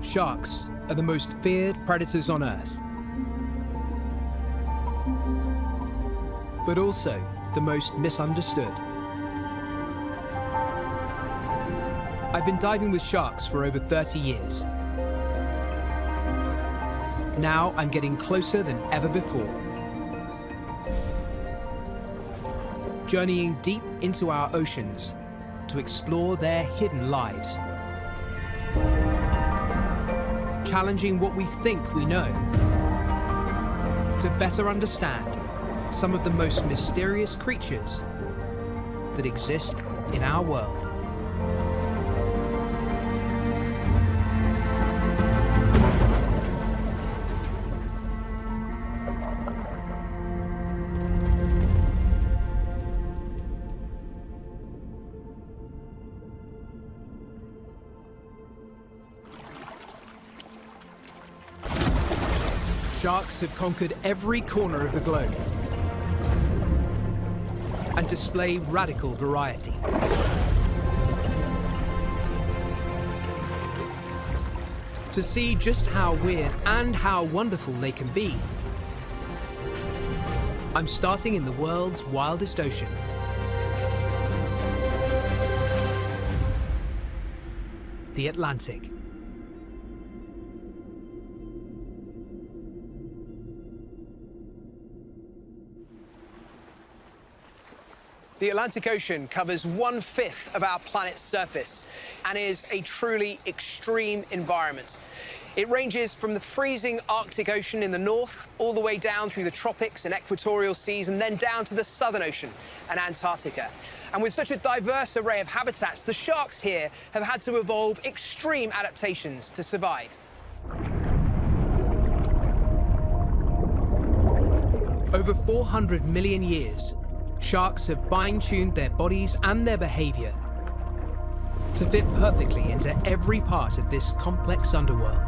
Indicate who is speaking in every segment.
Speaker 1: Sharks are the most feared predators on Earth, but also the most misunderstood. I've been diving with sharks for over 30 years. Now I'm getting closer than ever before. Journeying deep into our oceans to explore their hidden lives. Challenging what we think we know to better understand some of the most mysterious creatures that exist in our world. Sharks have conquered every corner of the globe and display radical variety. To see just how weird and how wonderful they can be, I'm starting in the world's wildest ocean. The Atlantic. The Atlantic Ocean covers 1/5 of our planet's surface and is a truly extreme environment. It ranges from the freezing Arctic Ocean in the north all the way down through the tropics and equatorial seas and then down to the Southern Ocean and Antarctica. And with such a diverse array of habitats, the sharks here have had to evolve extreme adaptations to survive. Over 400 million years, sharks have fine-tuned their bodies and their behavior to fit perfectly into every part of this complex underworld.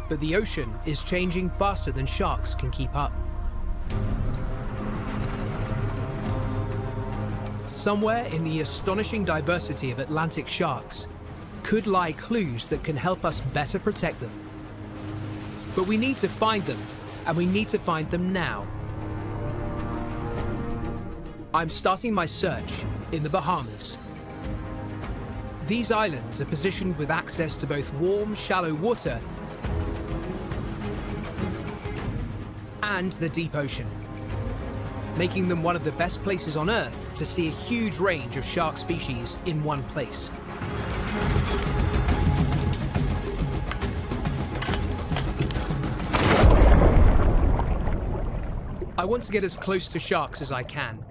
Speaker 1: But the ocean is changing faster than sharks can keep up. Somewhere in the astonishing diversity of Atlantic sharks could lie clues that can help us better protect them. But we need to find them, and we need to find them now. I'm starting my search in the Bahamas. These islands are positioned with access to both warm, shallow water and the deep ocean, making them one of the best places on Earth to see a huge range of shark species in one place. I want to get as close to sharks as I can.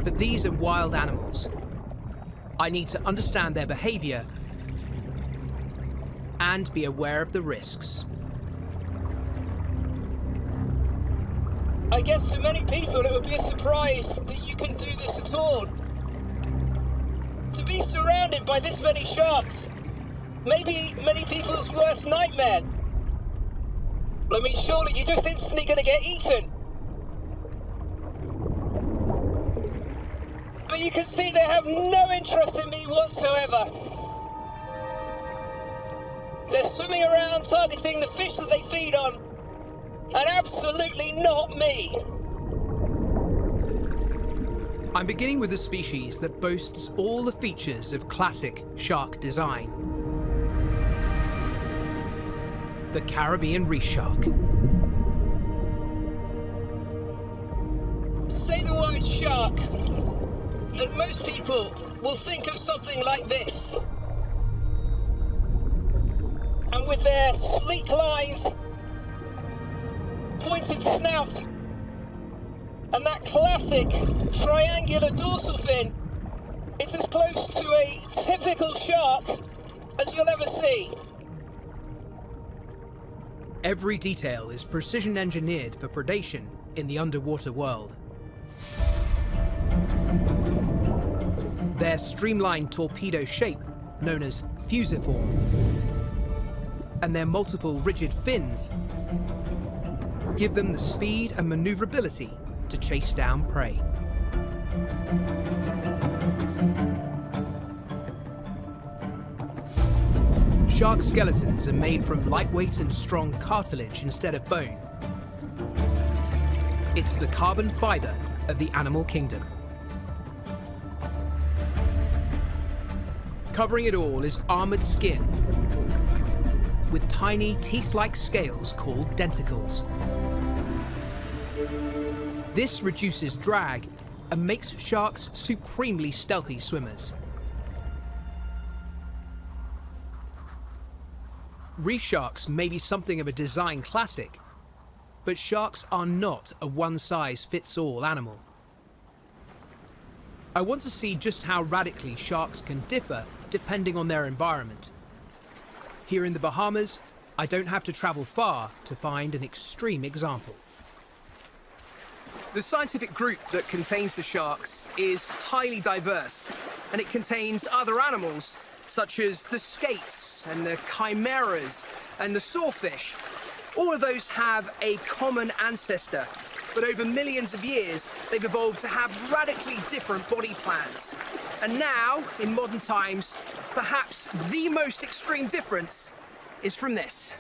Speaker 1: But these are wild animals. I need to understand their behavior and be aware of the risks.
Speaker 2: I guess to many people it would be a surprise that you can do this at all. To be surrounded by this many sharks, maybe many people's worst nightmare. I mean, surely you're just instantly going to get eaten. But you can see they have no interest in me whatsoever. They're swimming around targeting the fish that they feed on, and absolutely not me.
Speaker 1: I'm beginning with a species that boasts all the features of classic shark design. The Caribbean reef shark.
Speaker 2: Say the word shark, and most people will think of something like this. And with their sleek lines, pointed snout, and that classic triangular dorsal fin, it's as close to a typical shark as you'll ever see.
Speaker 1: Every detail is precision engineered for predation in the underwater world. Their streamlined torpedo shape, known as fusiform, and their multiple rigid fins give them the speed and maneuverability to chase down prey. Shark skeletons are made from lightweight and strong cartilage instead of bone. It's the carbon fiber of the animal kingdom. Covering it all is armored skin with tiny teeth-like scales called denticles. This reduces drag and makes sharks supremely stealthy swimmers. Reef sharks may be something of a design classic, but sharks are not a one-size-fits-all animal. I want to see just how radically sharks can differ depending on their environment. Here in the Bahamas, I don't have to travel far to find an extreme example. The scientific group that contains the sharks is highly diverse, and it contains other animals such as the skates and the chimeras and the sawfish. All of those have a common ancestor, but over millions of years, they've evolved to have radically different body plans. And now, in modern times, perhaps the most extreme difference is from this.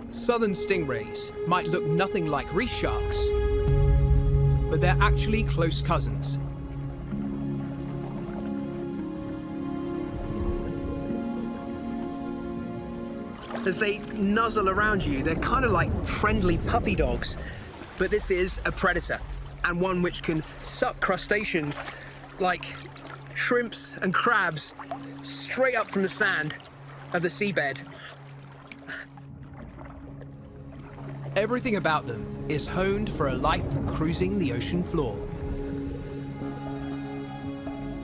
Speaker 1: Southern stingrays might look nothing like reef sharks, but they're actually close cousins. As they nuzzle around you, they're kind of like friendly puppy dogs. But this is a predator, and one which can suck crustaceans like shrimps and crabs straight up from the sand of the seabed. Everything about them is honed for a life cruising the ocean floor,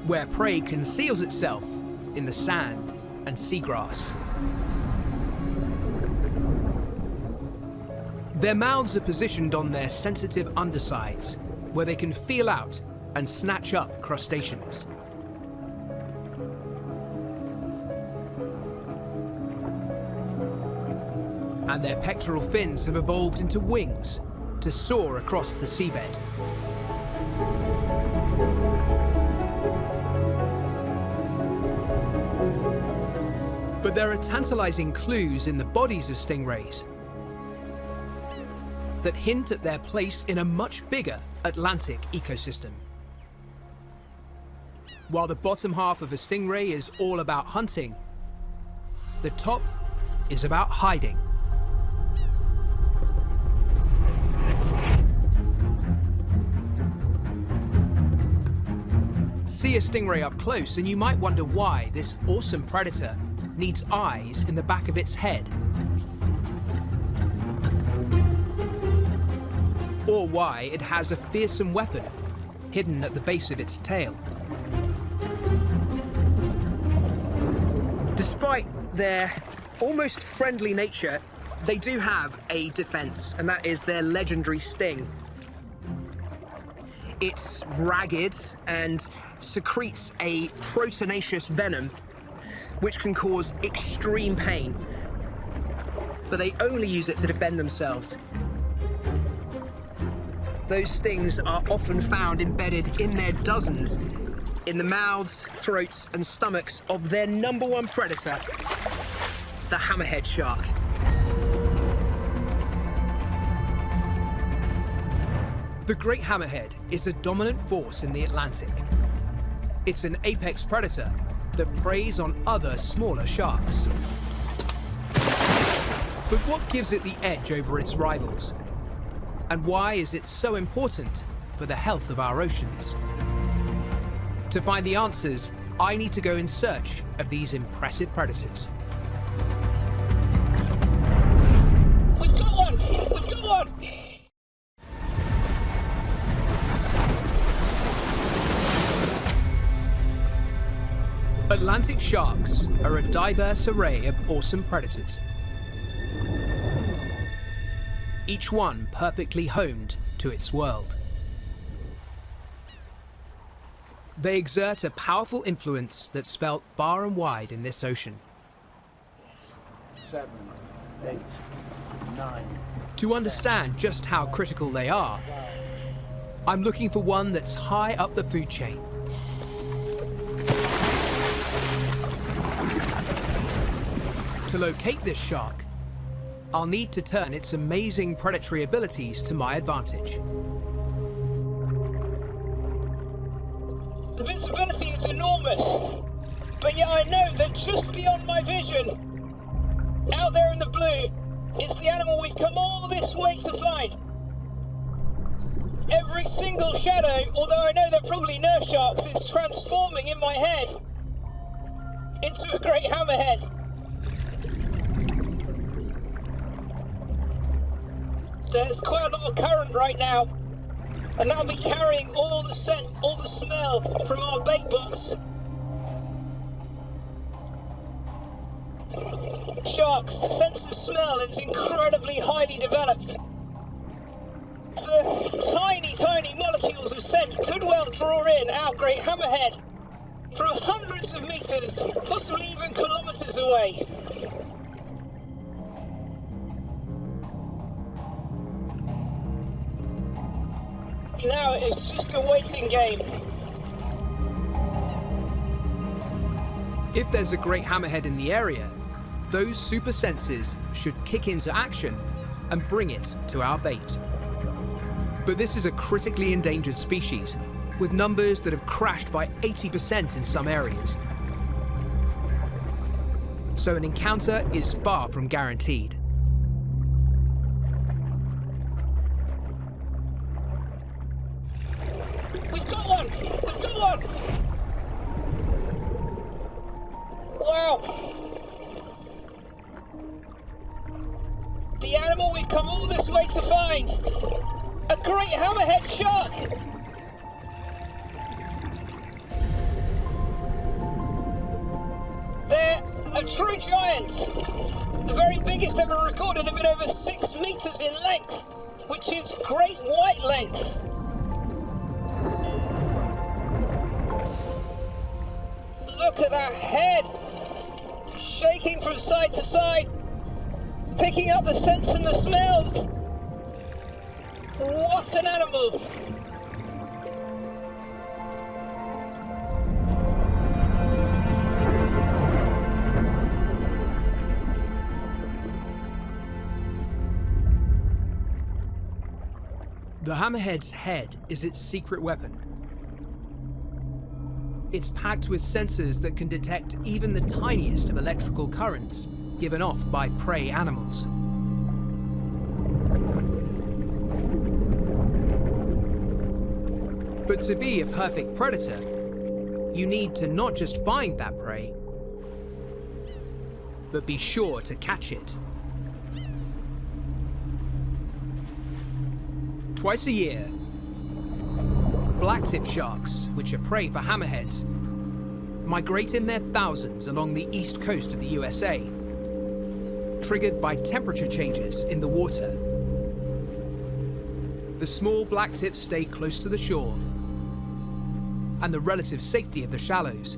Speaker 1: where prey conceals itself in the sand and seagrass. Their mouths are positioned on their sensitive undersides, where they can feel out and snatch up crustaceans. And their pectoral fins have evolved into wings to soar across the seabed. But there are tantalizing clues in the bodies of stingrays that hint at their place in a much bigger Atlantic ecosystem. While the bottom half of a stingray is all about hunting, the top is about hiding. See a stingray up close and you might wonder why this awesome predator needs eyes in the back of its head. Or why it has a fearsome weapon hidden at the base of its tail. Despite their almost friendly nature, they do have a defense, and that is their legendary sting. It's ragged and secretes a proteinaceous venom which can cause extreme pain, but they only use it to defend themselves. Those stings are often found embedded in their dozens in the mouths, throats, and stomachs of their #1 predator, the hammerhead shark. The great hammerhead is a dominant force in the Atlantic. It's an apex predator that preys on other smaller sharks. But what gives it the edge over its rivals? And why is it so important for the health of our oceans? To find the answers, I need to go in search of these impressive predators.
Speaker 2: We've got one! We've got one!
Speaker 1: Atlantic sharks are a diverse array of awesome predators. Each one perfectly honed to its world. They exert a powerful influence that's felt far and wide in this ocean.
Speaker 3: 7, 8, 9.
Speaker 1: To understand just how critical they are, I'm looking for one that's high up the food chain. To locate this shark, I'll need to turn its amazing predatory abilities to my advantage.
Speaker 2: The visibility is enormous, but yet I know that just beyond my vision, out there in the blue, is the animal we've come all this way to find. Every single shadow, although I know they're probably nurse sharks, is transforming in my head into a great hammerhead. There's quite a lot of current right now, and that'll be carrying all the scent, all the smell from our bait box. Sharks' sense of smell is incredibly highly developed. The tiny, tiny molecules of scent could well draw in our great hammerhead from hundreds of meters, possibly even kilometers away. Now it's just a waiting game.
Speaker 1: If there's a great hammerhead in the area, those super senses should kick into action and bring it to our bait. But this is a critically endangered species, with numbers that have crashed by 80% in some areas. So an encounter is far from guaranteed.
Speaker 2: We've got one! We've got one! Wow! The animal we've come all this way to find! A great hammerhead shark! They're a true giant! The very biggest ever recorded have been over 6 meters in length, which is great white length. Look at that head! Shaking from side to side, picking up the scents and the smells. What an animal!
Speaker 1: The hammerhead's head is its secret weapon. It's packed with sensors that can detect even the tiniest of electrical currents given off by prey animals. But to be a perfect predator, you need to not just find that prey, but be sure to catch it. Twice a year, blacktip sharks, which are prey for hammerheads, migrate in their thousands along the east coast of the USA, triggered by temperature changes in the water. The small blacktips stay close to the shore and the relative safety of the shallows.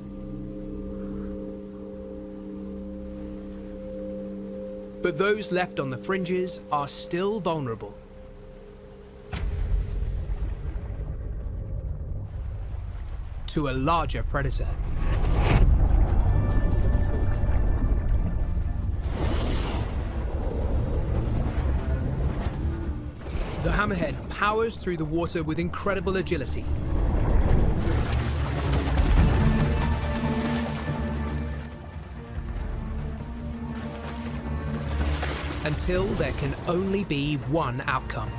Speaker 1: But those left on the fringes are still vulnerable. To a larger predator. The hammerhead powers through the water with incredible agility. Until there can only be one outcome.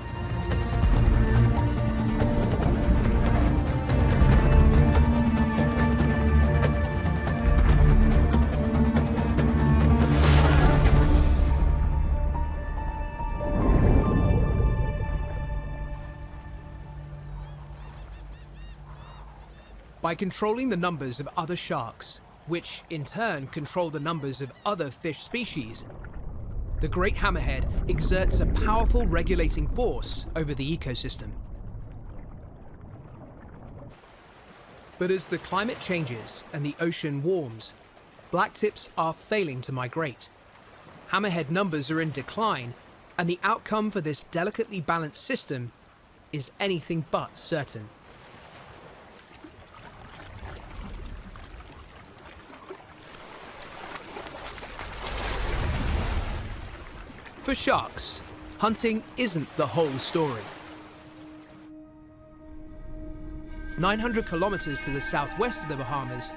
Speaker 1: By controlling the numbers of other sharks, which in turn control the numbers of other fish species, the great hammerhead exerts a powerful regulating force over the ecosystem. But as the climate changes and the ocean warms, blacktips are failing to migrate. Hammerhead numbers are in decline, And the outcome for this delicately balanced system is anything but certain. For sharks, hunting isn't the whole story. 900 kilometers to the southwest of the Bahamas,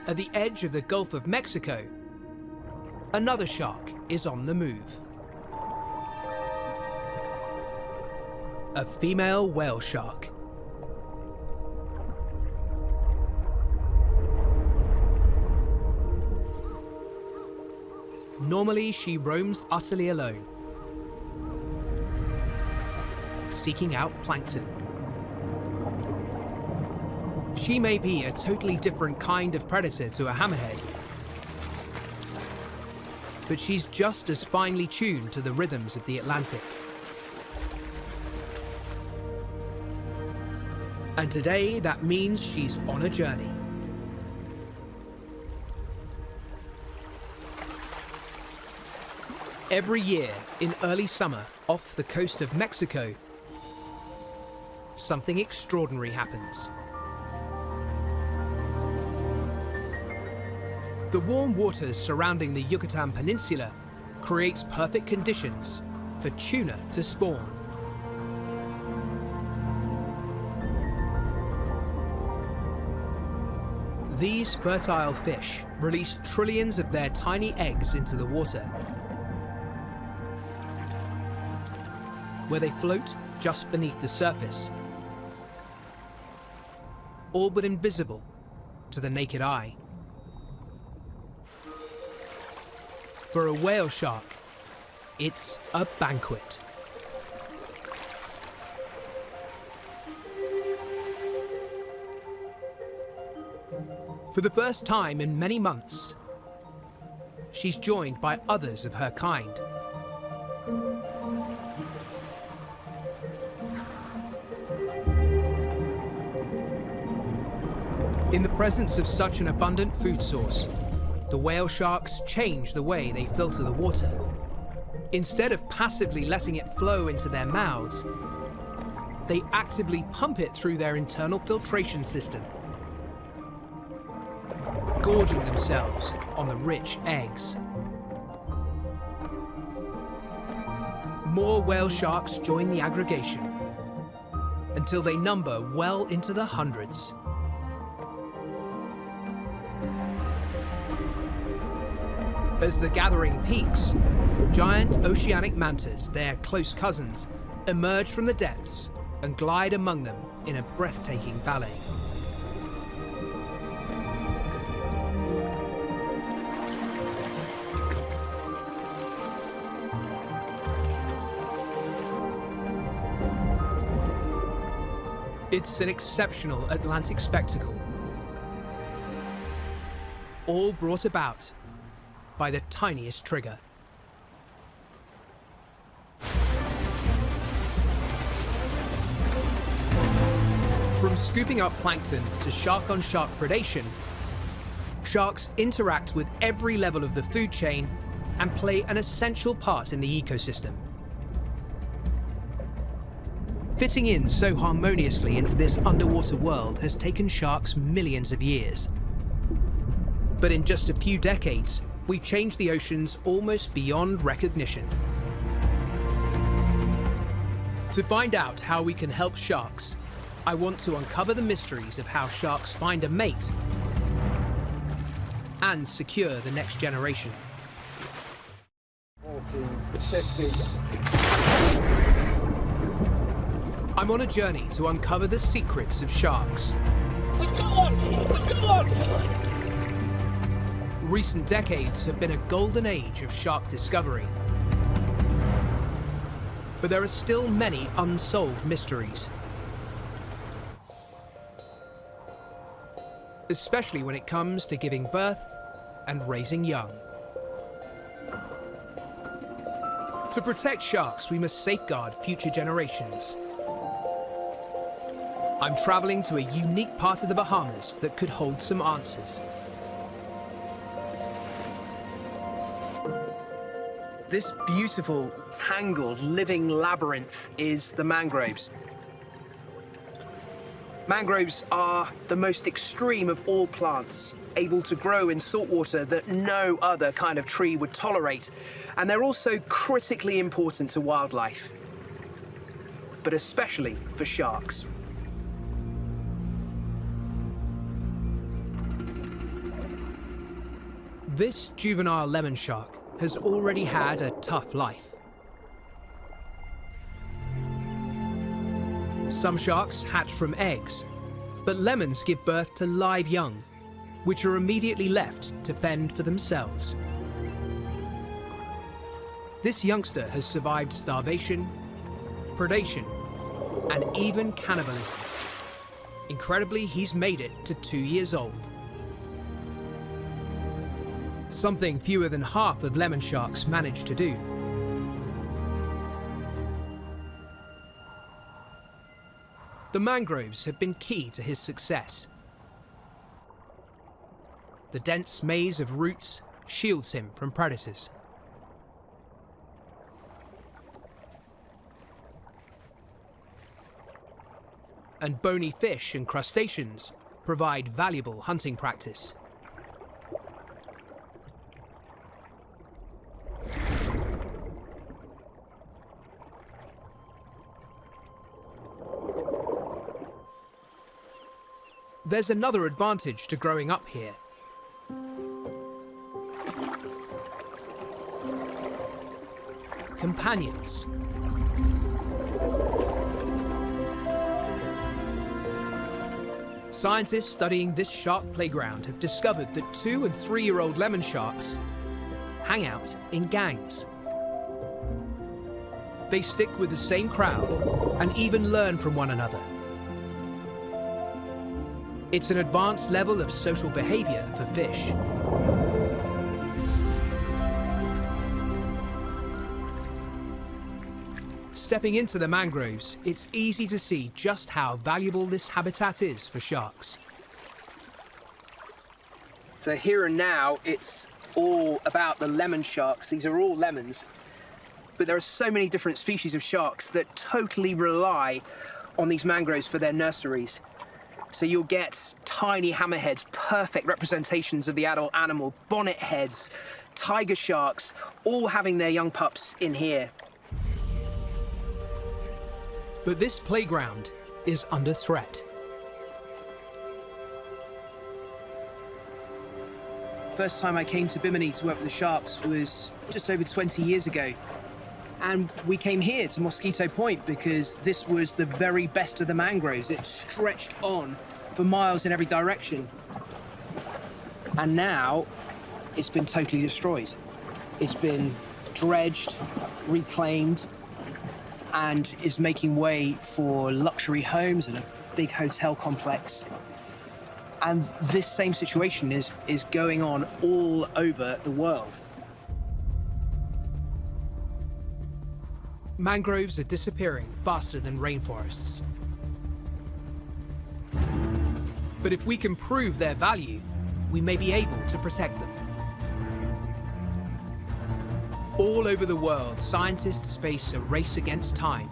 Speaker 1: at the edge of the Gulf of Mexico, another shark is on the move. A female whale shark. Normally, she roams utterly alone, seeking out plankton. She may be a totally different kind of predator to a hammerhead, but she's just as finely tuned to the rhythms of the Atlantic. And today, that means she's on a journey. Every year, in early summer, off the coast of Mexico, something extraordinary happens. The warm waters surrounding the Yucatan Peninsula creates perfect conditions for tuna to spawn. These fertile fish release trillions of their tiny eggs into the water, where they float just beneath the surface, all but invisible to the naked eye. For a whale shark, it's a banquet. For the first time in many months, she's joined by others of her kind. In the presence of such an abundant food source, the whale sharks change the way they filter the water. Instead of passively letting it flow into their mouths, they actively pump it through their internal filtration system, gorging themselves on the rich eggs. More whale sharks join the aggregation until they number well into the hundreds. As the gathering peaks, giant oceanic mantas, their close cousins, emerge from the depths and glide among them in a breathtaking ballet. It's an exceptional Atlantic spectacle, all brought about by the tiniest trigger. From scooping up plankton to shark-on-shark predation, sharks interact with every level of the food chain and play an essential part in the ecosystem. Fitting in so harmoniously into this underwater world has taken sharks millions of years. But in just a few decades, we've changed the oceans almost beyond recognition. To find out how we can help sharks, I want to uncover the mysteries of how sharks find a mate and secure the next generation.
Speaker 3: 14, 15.
Speaker 1: I'm on a journey to uncover the secrets of sharks.
Speaker 2: We've got one! We've got one!
Speaker 1: Recent decades have been a golden age of shark discovery. But there are still many unsolved mysteries. Especially when it comes to giving birth and raising young. To protect sharks, we must safeguard future generations. I'm traveling to a unique part of the Bahamas that could hold some answers. This beautiful, tangled, living labyrinth is the mangroves. Mangroves are the most extreme of all plants, able to grow in saltwater that no other kind of tree would tolerate. And they're also critically important to wildlife, but especially for sharks. This juvenile lemon shark has already had a tough life. Some sharks hatch from eggs, but lemons give birth to live young, which are immediately left to fend for themselves. This youngster has survived starvation, predation, and even cannibalism. Incredibly, he's made it to 2 years old. Something fewer than half of lemon sharks manage to do. The mangroves have been key to his success. The dense maze of roots shields him from predators. And bony fish and crustaceans provide valuable hunting practice. There's another advantage to growing up here. Companions. Scientists studying this shark playground have discovered that 2- and 3-year-old lemon sharks hang out in gangs. They stick with the same crowd and even learn from one another. It's an advanced level of social behavior for fish. Stepping into the mangroves, it's easy to see just how valuable this habitat is for sharks. So here and now, it's all about the lemon sharks. These are all lemons. But there are so many different species of sharks that totally rely on these mangroves for their nurseries. So you'll get tiny hammerheads, perfect representations of the adult animal, bonnet heads, tiger sharks, all having their young pups in here. But this playground is under threat. First time I came to Bimini to work with the sharks was just over 20 years ago. And we came here to Mosquito Point because this was the very best of the mangroves. It stretched on for miles in every direction. And now it's been totally destroyed. It's been dredged, reclaimed, and is making way for luxury homes and a big hotel complex. And this same situation is going on all over the world. Mangroves are disappearing faster than rainforests. But if we can prove their value, we may be able to protect them. All over the world, scientists face a race against time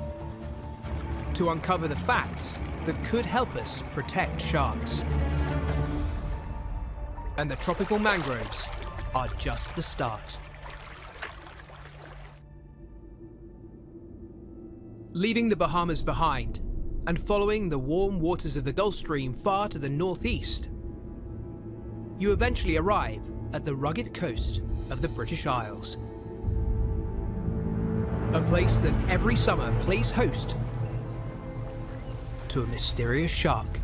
Speaker 1: to uncover the facts that could help us protect sharks. And the tropical mangroves are just the start. Leaving the Bahamas behind and following the warm waters of the Gulf Stream far to the northeast, you eventually arrive at the rugged coast of the British Isles. A place that every summer plays host to a mysterious shark.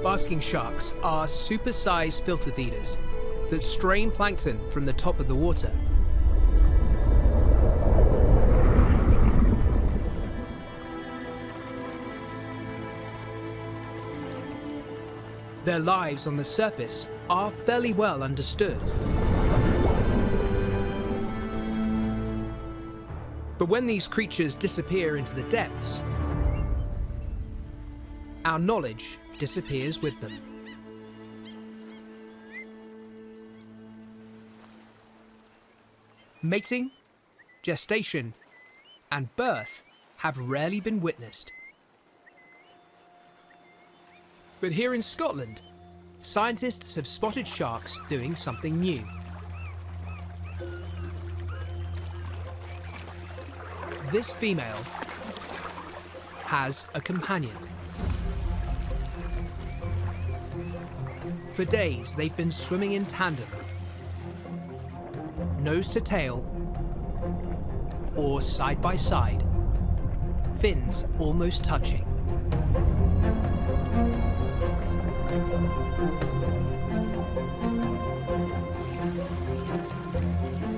Speaker 1: Basking sharks are supersized filter feeders that strain plankton from the top of the water. Their lives on the surface are fairly well understood. But when these creatures disappear into the depths, our knowledge disappears with them. Mating, gestation, and birth have rarely been witnessed. But here in Scotland, scientists have spotted sharks doing something new. This female has a companion. For days, they've been swimming in tandem, nose to tail, or side by side, fins almost touching.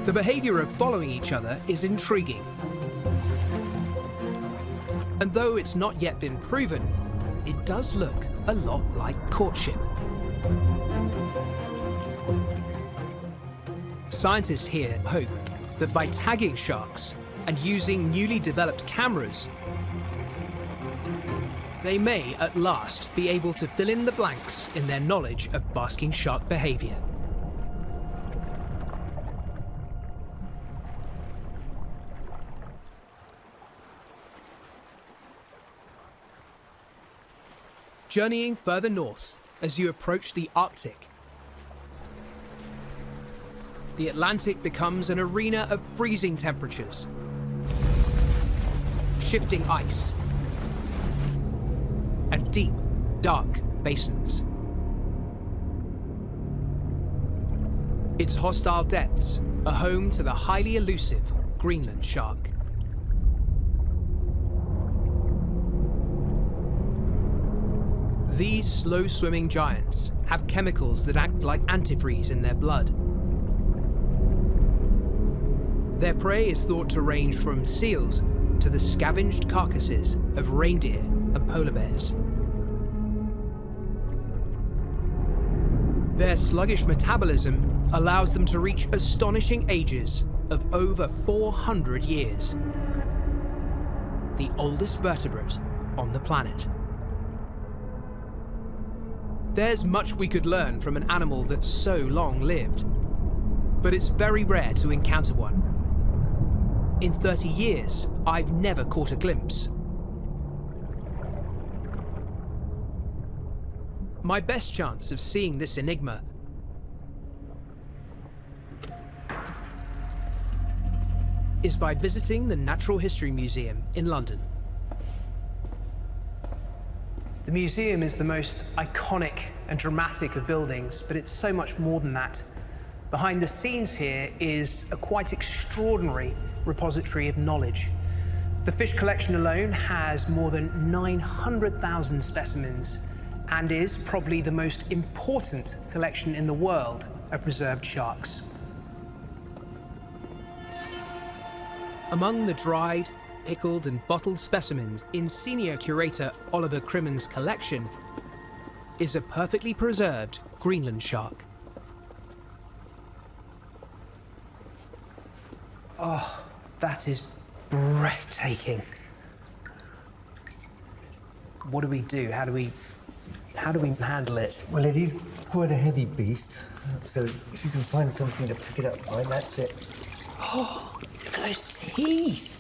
Speaker 1: The behavior of following each other is intriguing. And though it's not yet been proven, it does look a lot like courtship. Scientists here hope that by tagging sharks and using newly developed cameras, they may at last be able to fill in the blanks in their knowledge of basking shark behavior. Journeying further north as you approach the Arctic, the Atlantic becomes an arena of freezing temperatures, shifting ice, and deep, dark basins. Its hostile depths are home to the highly elusive Greenland shark. These slow-swimming giants have chemicals that act like antifreeze in their blood. Their prey is thought to range from seals to the scavenged carcasses of reindeer and polar bears. Their sluggish metabolism allows them to reach astonishing ages of over 400 years. The oldest vertebrate on the planet. There's much we could learn from an animal that's so long lived, but it's very rare to encounter one. In 30 years, I've never caught a glimpse. My best chance of seeing this enigma is by visiting the Natural History Museum in London. The museum is the most iconic and dramatic of buildings, but it's so much more than that. Behind the scenes here is a quite extraordinary repository of knowledge. The fish collection alone has more than 900,000 specimens and is probably the most important collection in the world of preserved sharks. Among the dried, pickled and bottled specimens in senior curator Oliver Crimmen's collection is a perfectly preserved Greenland shark. Oh, that is breathtaking. What do we do? How do we handle it?
Speaker 3: Well, it is quite a heavy beast, so if you can find something to pick it up by, that's it.
Speaker 1: Oh, look at those teeth.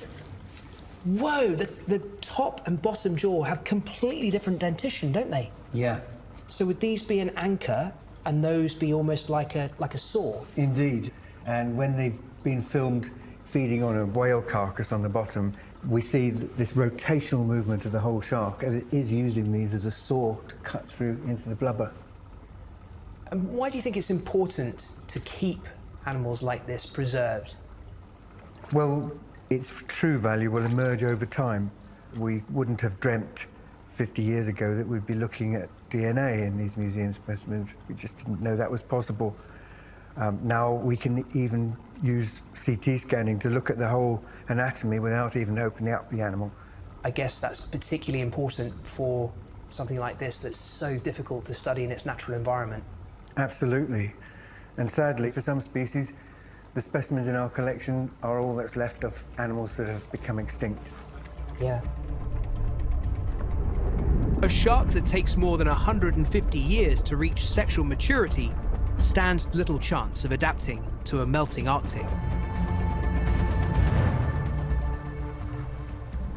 Speaker 1: Whoa, the top and bottom jaw have completely different dentition, don't they?
Speaker 3: Yeah.
Speaker 1: So would these be an anchor and those be almost like a saw?
Speaker 3: Indeed. And when they've been filmed feeding on a whale carcass on the bottom, we see this rotational movement of the whole shark as it is using these as a saw to cut through into the blubber.
Speaker 1: And why do you think it's important to keep animals like this preserved?
Speaker 3: Well, its true value will emerge over time. We wouldn't have dreamt 50 years ago that we'd be looking at DNA in these museum specimens. We just didn't know that was possible. Now we can even use CT scanning to look at the whole anatomy without even opening up the animal.
Speaker 1: I guess that's particularly important for something like this that's so difficult to study in its natural environment.
Speaker 3: Absolutely. And sadly, for some species, the specimens in our collection are all that's left of animals that have become extinct.
Speaker 1: Yeah. A A shark that takes more than 150 years to reach sexual maturity stands little chance of adapting to a melting Arctic.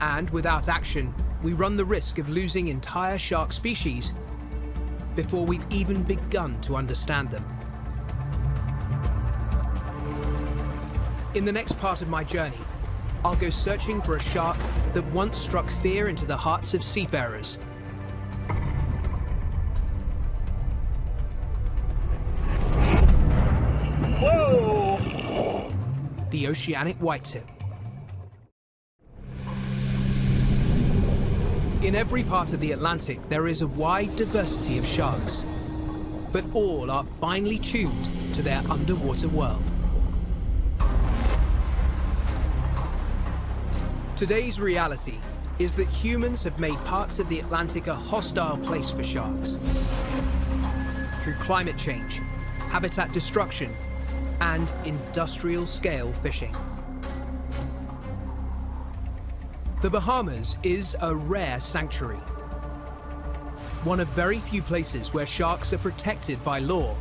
Speaker 1: And without action, we run the risk of losing entire shark species before we've even begun to understand them. In the next part of my journey, I'll go searching for a shark that once struck fear into the hearts of seafarers.
Speaker 2: Whoa!
Speaker 1: The oceanic whitetip. In every part of the Atlantic, there is a wide diversity of sharks, but all are finely tuned to their underwater world. Today's reality is that humans have made parts of the Atlantic a hostile place for sharks. Through climate change, habitat destruction, and industrial-scale fishing. The Bahamas is a rare sanctuary. One of very few places where sharks are protected by law.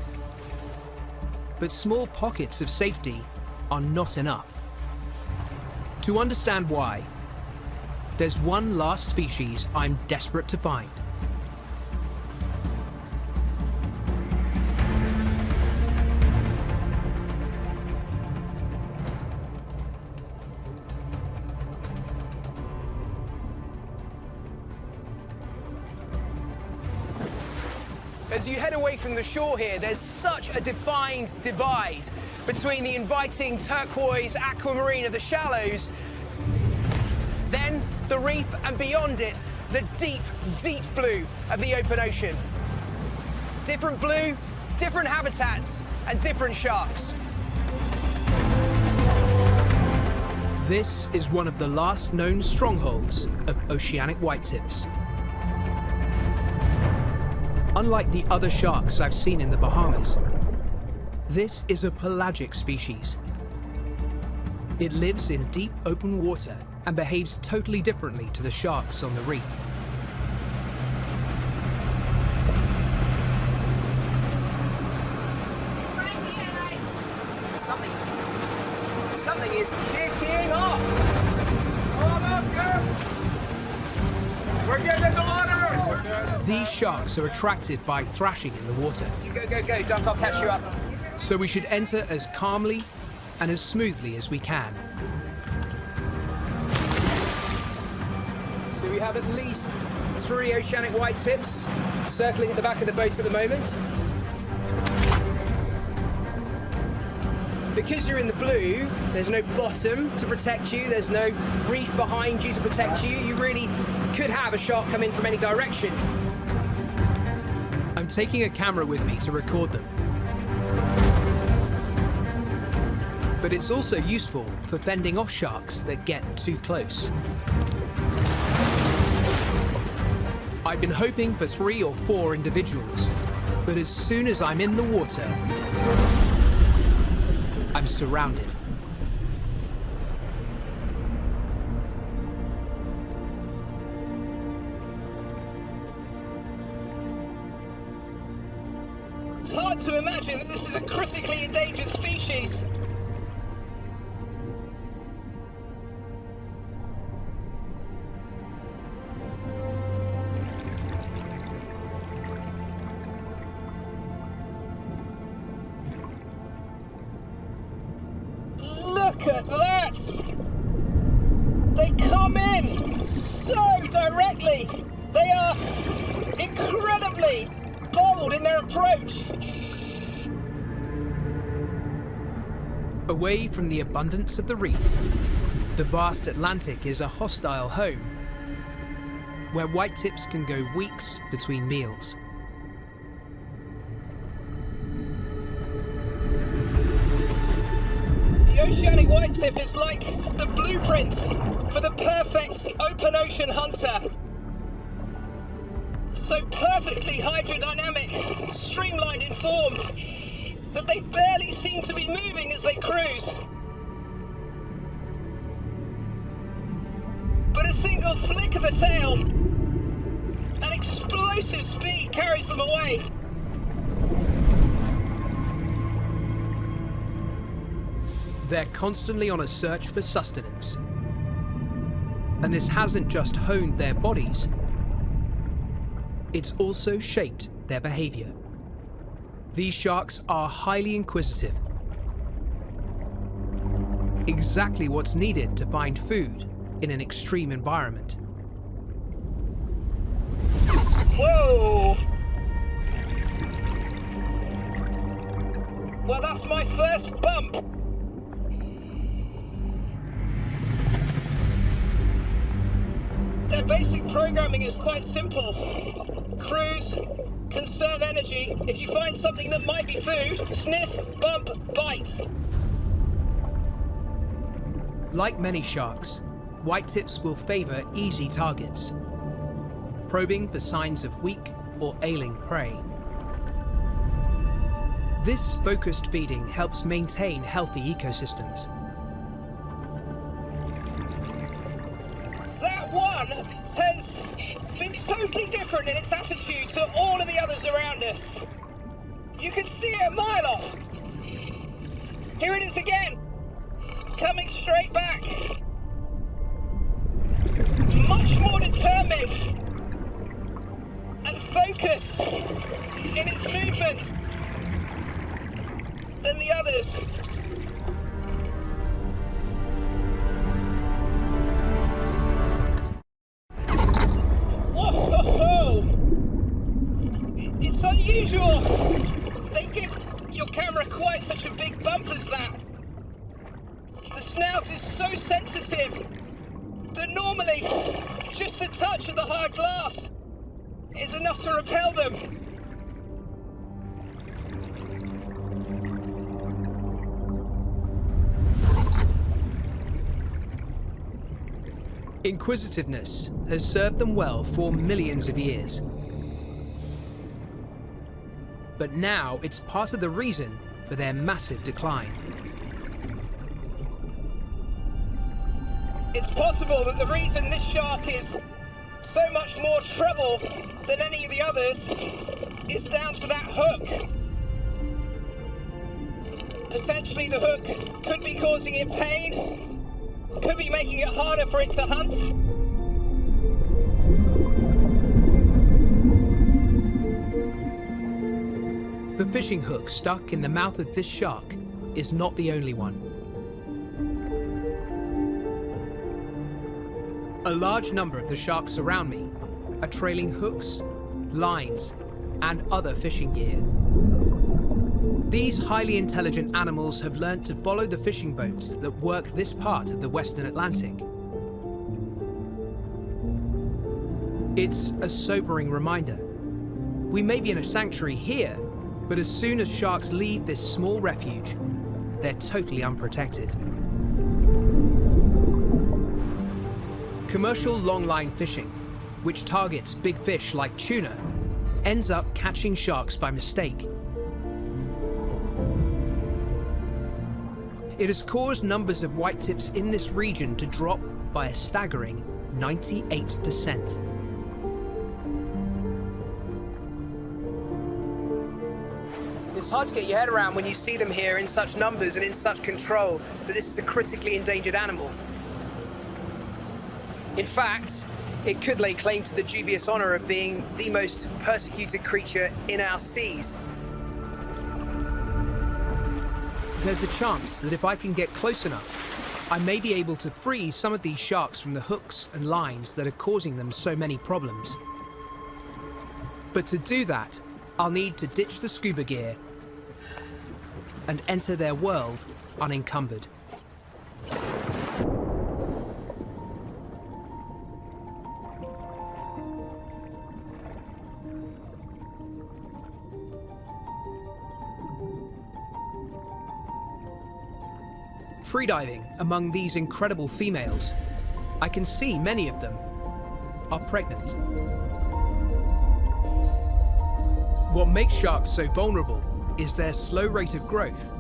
Speaker 1: But small pockets of safety are not enough. To understand why, there's one last species I'm desperate to find. As you head away from the shore here, there's such a defined divide between the inviting turquoise aquamarine of the shallows, then the reef, and beyond it, the deep, deep blue of the open ocean. Different blue, different habitats, and different sharks. This is one of the last known strongholds of oceanic whitetips. Unlike the other sharks I've seen in the Bahamas, this is a pelagic species. It lives in deep open water and behaves totally differently to the sharks on the reef. Something is kicking off! Come on, girl! We're getting the water! These sharks are attracted by thrashing in the water. You go, go, go, Duck, I'll catch you up. So we should enter as calmly and as smoothly as we can. So we have at least 3 oceanic whitetips circling at the back of the boat at the moment. Because you're in the blue, there's no bottom to protect you, there's no reef behind you to protect you. You really could have a shark come in from any direction. I'm taking a camera with me to record them. But it's also useful for fending off sharks that get too close. I've been hoping for 3 or 4 individuals, but as soon as I'm in the water, I'm surrounded.
Speaker 2: It's hard to imagine that this is a critically endangered species. Look at that! They come in so directly. They are incredibly bold in their approach.
Speaker 1: Away from the abundance of the reef, the vast Atlantic is a hostile home where whitetips can go weeks between meals.
Speaker 2: The oceanic whitetip is like the blueprint for the perfect open ocean hunter. So perfectly hydrodynamic, streamlined in form, that they barely seem to be moving as they cruise. But a single flick of the tail, an explosive speed carries them away.
Speaker 1: They're constantly on a search for sustenance. And this hasn't just honed their bodies, it's also shaped their behavior. These sharks are highly inquisitive. Exactly what's needed to find food in an extreme environment.
Speaker 2: Whoa! Well, that's my first bump. Their basic programming is quite simple. Cruise, conserve energy. If you find something that might be food, sniff, bump, bite.
Speaker 1: Like many sharks, whitetips will favor easy targets, probing for signs of weak or ailing prey. This focused feeding helps maintain healthy ecosystems.
Speaker 2: That one has been totally different in its attitude to all of the others around us. You can see it a mile off. Here it is again, coming straight back. Much more determined and focused in its movements than the others. Whoa! It's unusual. They give your camera quite such a big bump as that. The snout is so sensitive that normally just a touch of the hard glass is enough to repel them.
Speaker 1: Inquisitiveness has served them well for millions of years. But now it's part of the reason for their massive decline.
Speaker 2: It's possible that the reason this shark is so much more trouble than any of the others is down to that hook. Potentially the hook could be causing it pain, could be making it harder for it to hunt.
Speaker 1: The fishing hook stuck in the mouth of this shark is not the only one. A large number of the sharks around me are trailing hooks, lines, and other fishing gear. These highly intelligent animals have learned to follow the fishing boats that work this part of the Western Atlantic. It's a sobering reminder. We may be in a sanctuary here, but as soon as sharks leave this small refuge, they're totally unprotected. Commercial longline fishing, which targets big fish like tuna, ends up catching sharks by mistake. It has caused numbers of whitetips in this region to drop by a staggering 98%. It's hard to get your head around when you see them here in such numbers and in such control that this is a critically endangered animal. In fact, it could lay claim to the dubious honor of being the most persecuted creature in our seas. There's a chance that if I can get close enough, I may be able to free some of these sharks from the hooks and lines that are causing them so many problems. But to do that, I'll need to ditch the scuba gear and enter their world unencumbered. Freediving among these incredible females, I can see many of them are pregnant. What makes sharks so vulnerable is their slow rate of growth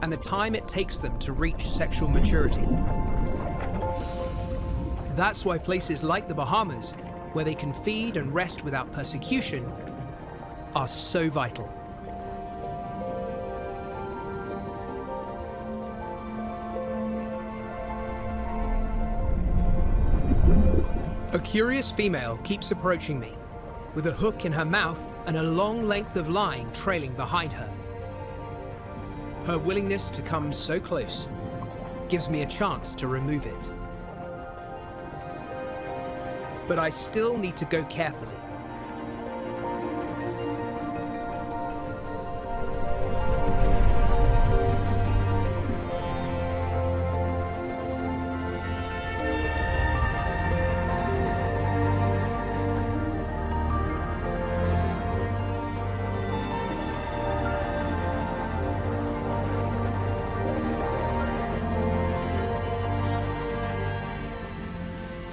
Speaker 1: and the time it takes them to reach sexual maturity. That's why places like the Bahamas where they can feed and rest without persecution, are so vital. A curious female keeps approaching me, with a hook in her mouth and a long length of line trailing behind her. Her willingness to come so close gives me a chance to remove it. But I still need to go carefully.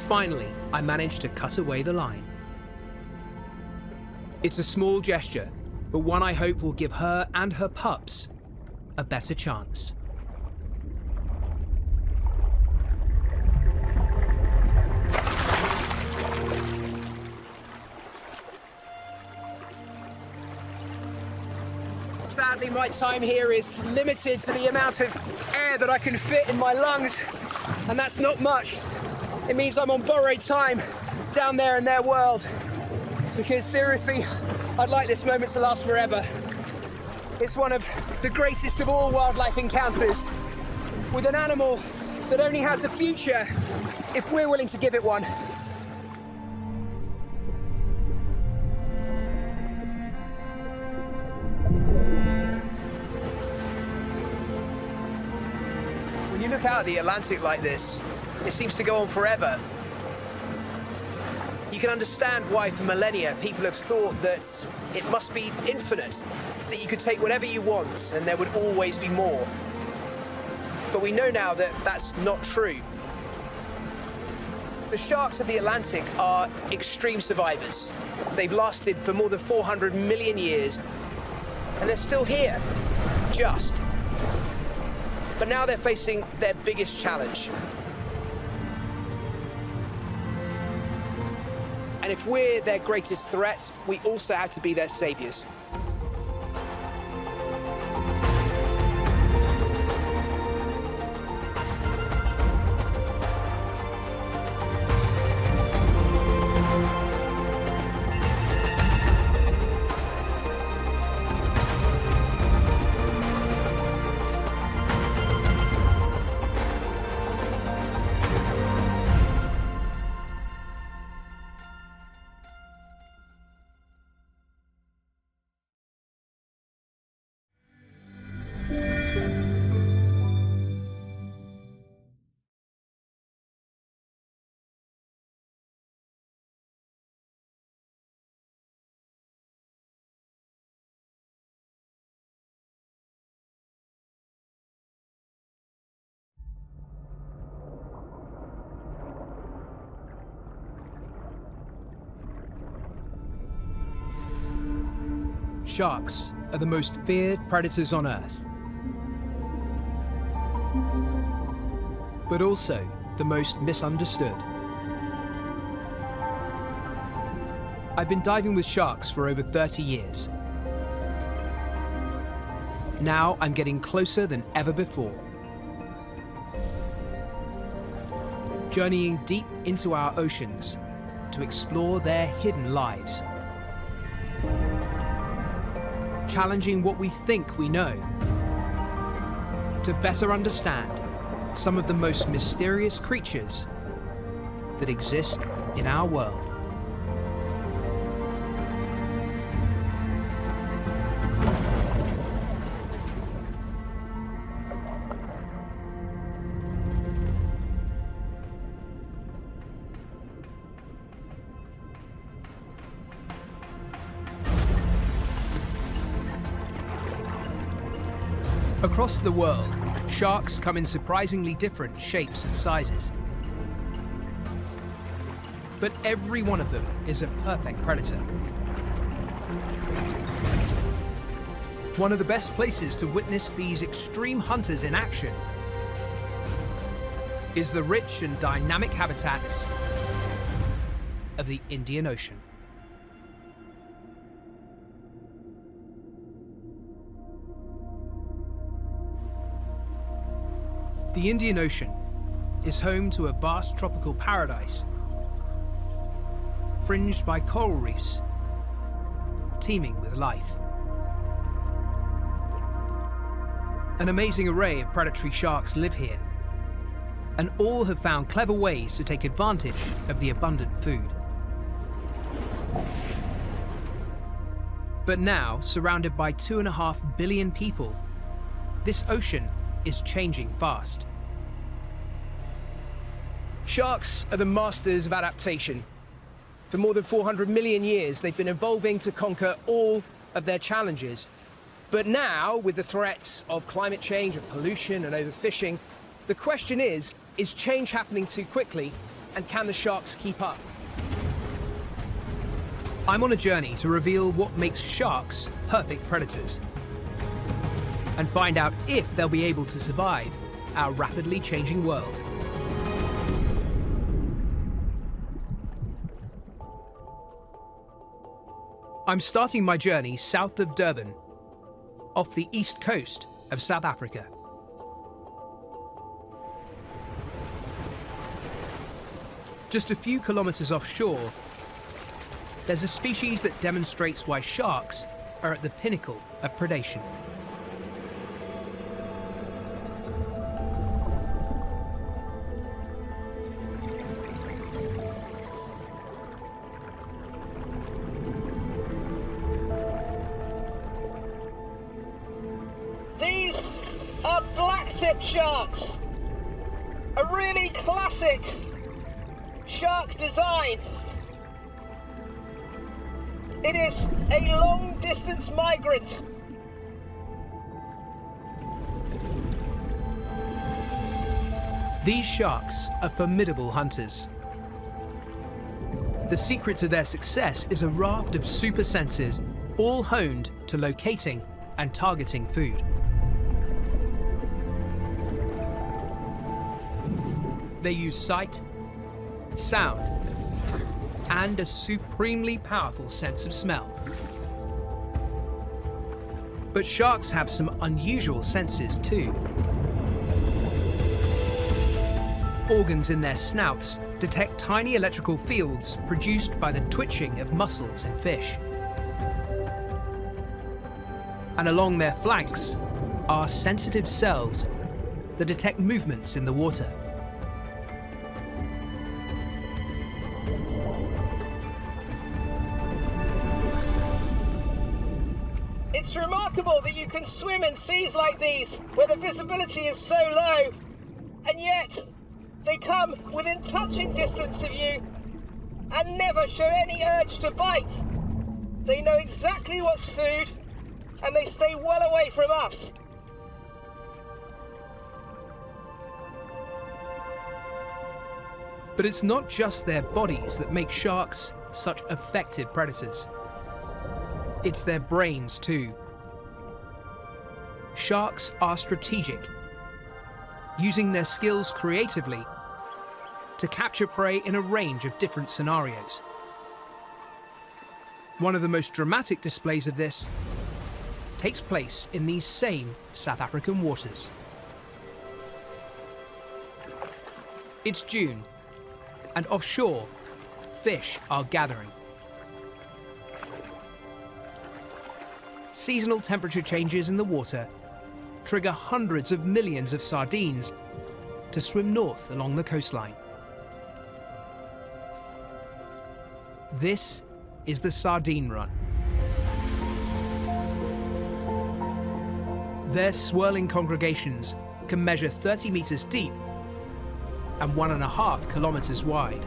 Speaker 1: Finally, I managed to cut away the line. It's a small gesture, but one I hope will give her and her pups a better chance. Sadly, my time here is limited to the amount of air that I can fit in my lungs, and that's not much. It means I'm on borrowed time down there in their world. Because seriously, I'd like this moment to last forever. It's one of the greatest of all wildlife encounters, with an animal that only has a future if we're willing to give it one. When you look out at the Atlantic like this, it seems to go on forever. You can understand why for millennia people have thought that it must be infinite, that you could take whatever you want and there would always be more. But we know now that that's not true. The sharks of the Atlantic are extreme survivors. They've lasted for more than 400 million years, and they're still here, just. But now they're facing their biggest challenge. And if we're their greatest threat, we also have to be their saviors. Sharks are the most feared predators on Earth, but also the most misunderstood. I've been diving with sharks for over 30 years. Now I'm getting closer than ever before. Journeying deep into our oceans to explore their hidden lives. Challenging what we think we know to better understand some of the most mysterious creatures that exist in our world. Across the world, sharks come in surprisingly different shapes and sizes. But every one of them is a perfect predator. One of the best places to witness these extreme hunters in action is the rich and dynamic habitats of the Indian Ocean. The Indian Ocean is home to a vast tropical paradise, fringed by coral reefs, teeming with life. An amazing array of predatory sharks live here, and all have found clever ways to take advantage of the abundant food. But now, surrounded by 2.5 billion people, this ocean is changing fast. Sharks are the masters of adaptation. For more than 400 million years, they've been evolving to conquer all of their challenges. But now, with the threats of climate change, of pollution and overfishing, the question is change happening too quickly, and can the sharks keep up? I'm on a journey to reveal what makes sharks perfect predators, and find out if they'll be able to survive our rapidly changing world. I'm starting my journey south of Durban, off the east coast of South Africa. Just a few kilometers offshore, there's a species that demonstrates why sharks are at the pinnacle of predation.
Speaker 2: These are blacktip sharks. A really classic shark design. It is a long-distance migrant.
Speaker 1: These sharks are formidable hunters. The secret to their success is a raft of super senses, all honed to locating and targeting food. They use sight, sound, and a supremely powerful sense of smell. But sharks have some unusual senses too. Organs in their snouts detect tiny electrical fields produced by the twitching of muscles in fish. And along their flanks are sensitive cells that detect movements in the water.
Speaker 2: It's remarkable that you can swim in seas like these, where the visibility is so low, and yet they come within touching distance of you and never show any urge to bite. They know exactly what's food, and they stay well away from us.
Speaker 1: But it's not just their bodies that make sharks such effective predators. It's their brains too. Sharks are strategic, using their skills creatively to capture prey in a range of different scenarios. One of the most dramatic displays of this takes place in these same South African waters. It's June, and offshore, fish are gathering. Seasonal temperature changes in the water trigger hundreds of millions of sardines to swim north along the coastline. This is the sardine run. Their swirling congregations can measure 30 meters deep and 1.5 kilometers wide.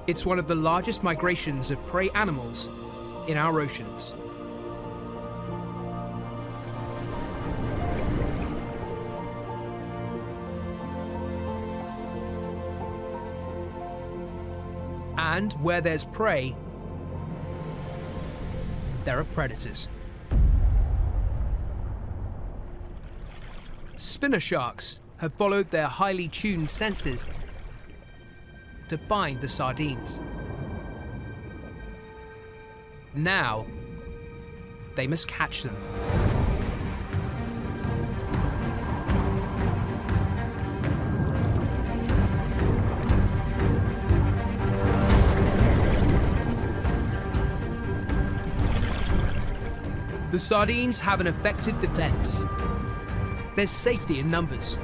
Speaker 1: It's one of the largest migrations of prey animals in our oceans. And where there's prey, there are predators. Spinner sharks have followed their highly tuned senses to find the sardines. Now, they must catch them. The sardines have an effective defense. There's safety in numbers.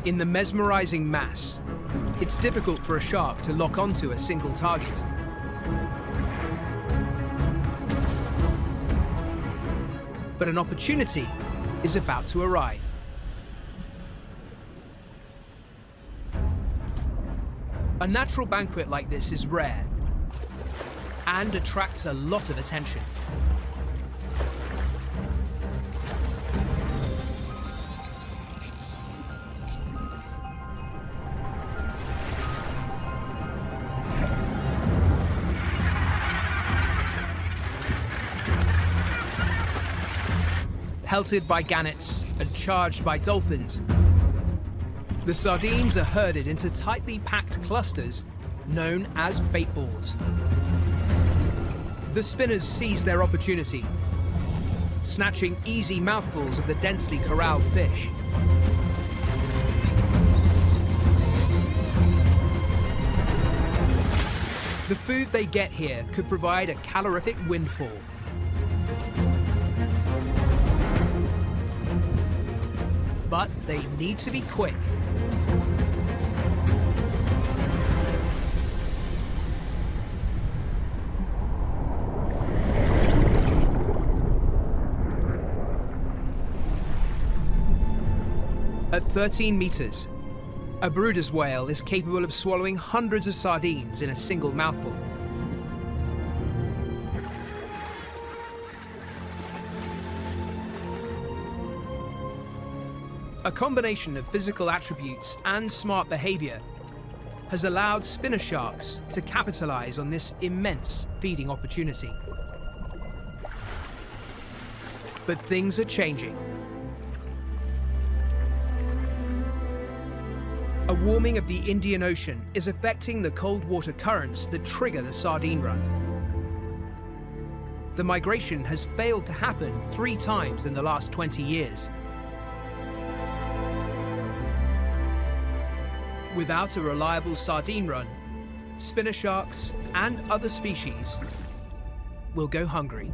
Speaker 1: In the mesmerizing mass, it's difficult for a shark to lock onto a single target. But an opportunity is about to arrive. A natural banquet like this is rare and attracts a lot of attention. Pelted by gannets and charged by dolphins, the sardines are herded into tightly packed clusters known as bait balls. The spinners seize their opportunity, snatching easy mouthfuls of the densely corralled fish. The food they get here could provide a calorific windfall. But they need to be quick. At 13 meters, a Bryde's whale is capable of swallowing hundreds of sardines in a single mouthful. A combination of physical attributes and smart behavior has allowed spinner sharks to capitalize on this immense feeding opportunity. But things are changing. A warming of the Indian Ocean is affecting the cold water currents that trigger the sardine run. The migration has failed to happen 3 times in the last 20 years. Without a reliable sardine run, spinner sharks and other species will go hungry.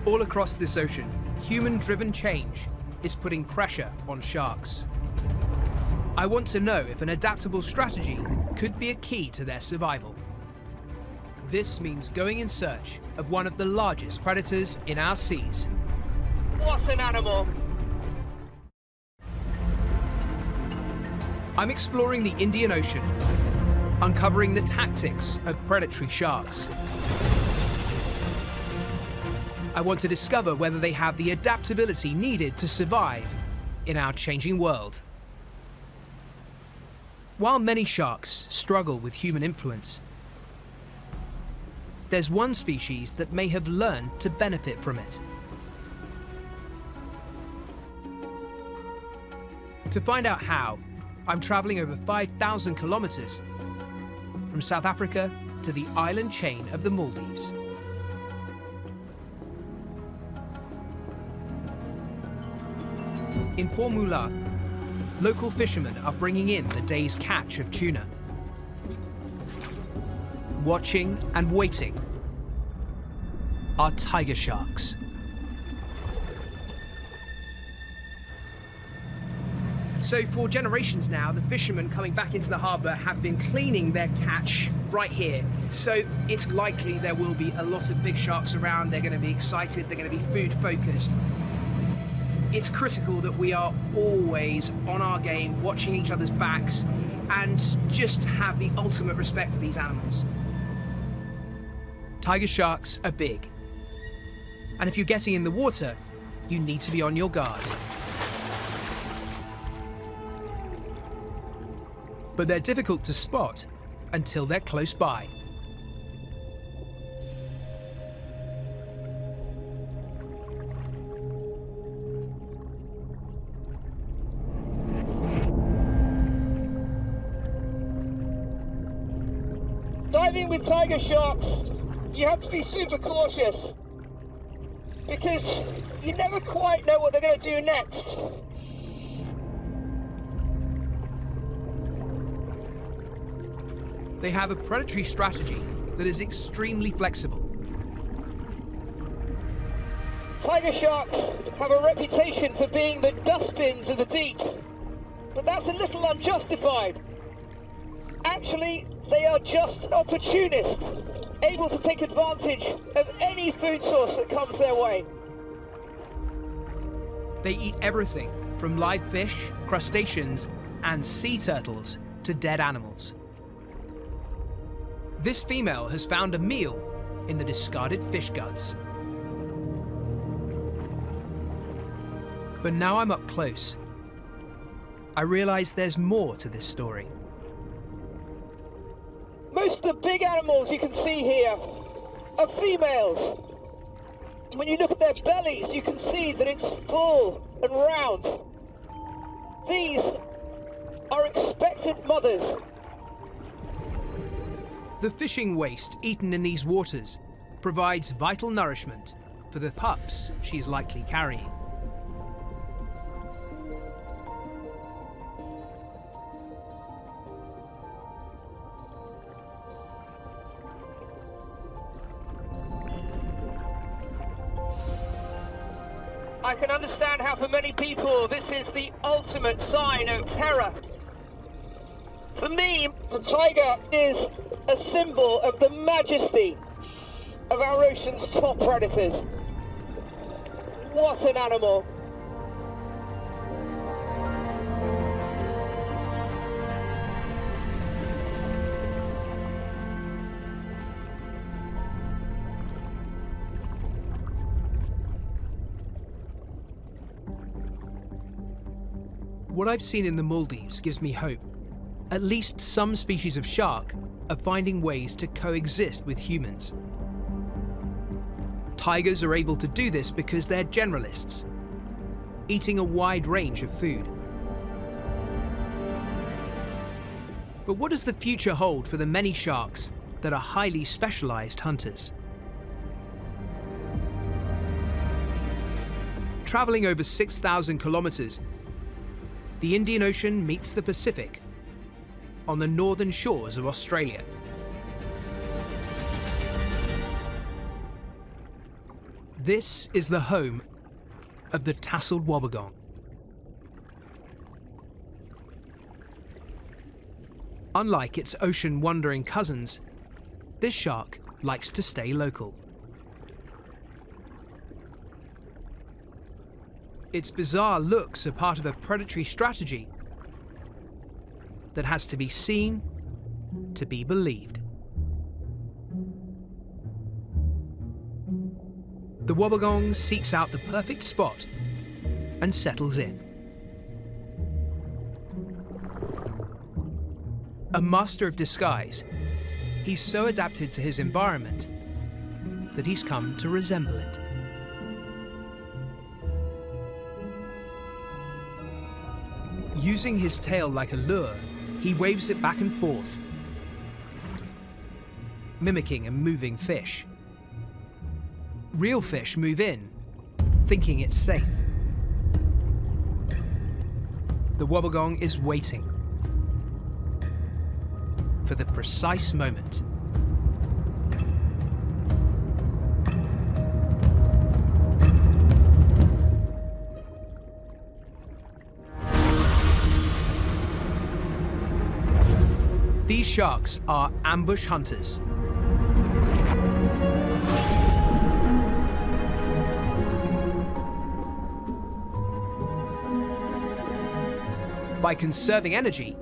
Speaker 1: All across this ocean, human-driven change is putting pressure on sharks. I want to know if an adaptable strategy could be a key to their survival. This means going in search of one of the largest predators in our seas.
Speaker 2: What an animal!
Speaker 1: I'm exploring the Indian Ocean, uncovering the tactics of predatory sharks. I want to discover whether they have the adaptability needed to survive in our changing world. While many sharks struggle with human influence, there's one species that may have learned to benefit from it. To find out how, I'm traveling over 5,000 kilometers from South Africa to the island chain of the Maldives. In Port Moula, local fishermen are bringing in the day's catch of tuna. Watching and waiting are tiger sharks. So for generations now, the fishermen coming back into the harbour have been cleaning their catch right here. So it's likely there will be a lot of big sharks around. They're going to be excited. They're going to be food focused. It's critical that we are always on our game, watching each other's backs, and just have the ultimate respect for these animals. Tiger sharks are big. And if you're getting in the water, you need to be on your guard. But they're difficult to spot until they're close by.
Speaker 2: Swimming with tiger sharks, you have to be super cautious because you never quite know what they're going to do next.
Speaker 1: They have a predatory strategy that is extremely flexible.
Speaker 2: Tiger sharks have a reputation for being the dustbins of the deep, but that's a little unjustified. Actually, they are just opportunists, able to take advantage of any food source that comes their way.
Speaker 1: They eat everything from live fish, crustaceans, and sea turtles to dead animals. This female has found a meal in the discarded fish guts. But now I'm up close, I realize there's more to this story.
Speaker 2: Most of the big animals you can see here are females. When you look at their bellies, you can see that it's full and round. These are expectant mothers.
Speaker 1: The fishing waste eaten in these waters provides vital nourishment for the pups she is likely carrying.
Speaker 2: I can understand how for many people this is the ultimate sign of terror. For me, the tiger is a symbol of the majesty of our ocean's top predators. What an animal!
Speaker 1: What I've seen in the Maldives gives me hope. At least some species of shark are finding ways to coexist with humans. Tigers are able to do this because they're generalists, eating a wide range of food. But what does the future hold for the many sharks that are highly specialized hunters? Traveling over 6,000 kilometers, the Indian Ocean meets the Pacific on the northern shores of Australia. This is the home of the tasseled wobbegong. Unlike its ocean-wandering cousins, this shark likes to stay local. Its bizarre looks are part of a predatory strategy that has to be seen to be believed. The wobbegong seeks out the perfect spot and settles in. A master of disguise, he's so adapted to his environment that he's come to resemble it. Using his tail like a lure, he waves it back and forth, mimicking a moving fish. Real fish move in, thinking it's safe. The wobbegong is waiting for the precise moment. These sharks are ambush hunters. By conserving energy,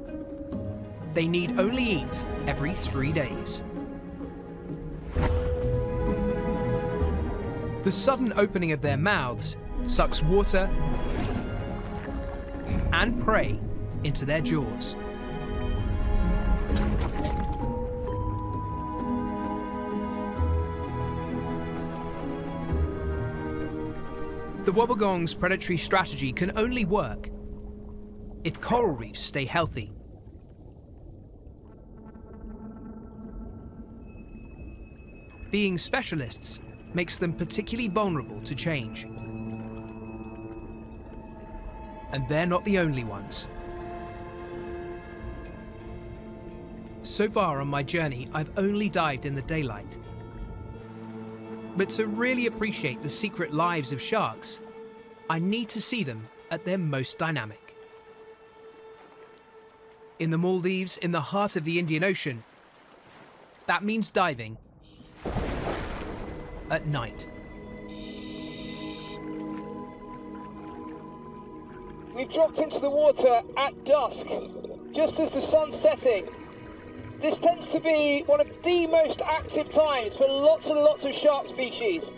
Speaker 1: they need only eat every 3 days. The sudden opening of their mouths sucks water and prey into their jaws. The wobbegong's predatory strategy can only work if coral reefs stay healthy. Being specialists makes them particularly vulnerable to change. And they're not the only ones. So far on my journey, I've only dived in the daylight. But to really appreciate the secret lives of sharks, I need to see them at their most dynamic. In the Maldives, in the heart of the Indian Ocean, that means diving at night.
Speaker 2: We've dropped into the water at dusk, just as the sun's setting. This tends to be one of the most active times for lots and lots of shark species.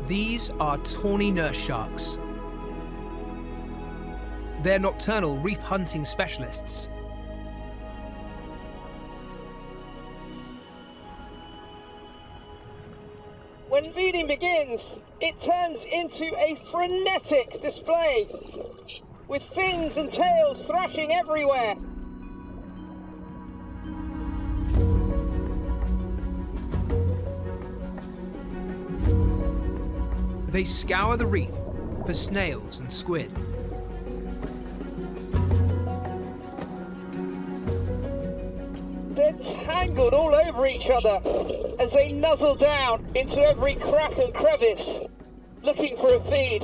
Speaker 1: These are tawny nurse sharks. They're nocturnal reef hunting specialists.
Speaker 2: When feeding begins, it turns into a frenetic display, with fins and tails thrashing everywhere.
Speaker 1: They scour the reef for snails and squid.
Speaker 2: They're tangled all over each other as they nuzzle down into every crack and crevice, looking for a feed.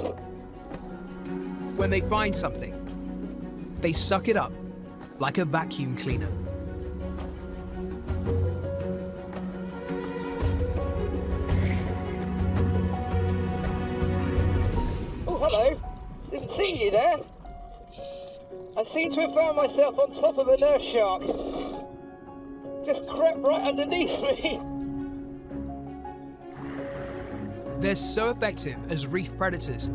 Speaker 1: When they find something, they suck it up like a vacuum cleaner.
Speaker 2: Oh, hello. Didn't see you there. I seem to have found myself on top of a nurse shark. Just crept right underneath me.
Speaker 1: They're so effective as reef predators.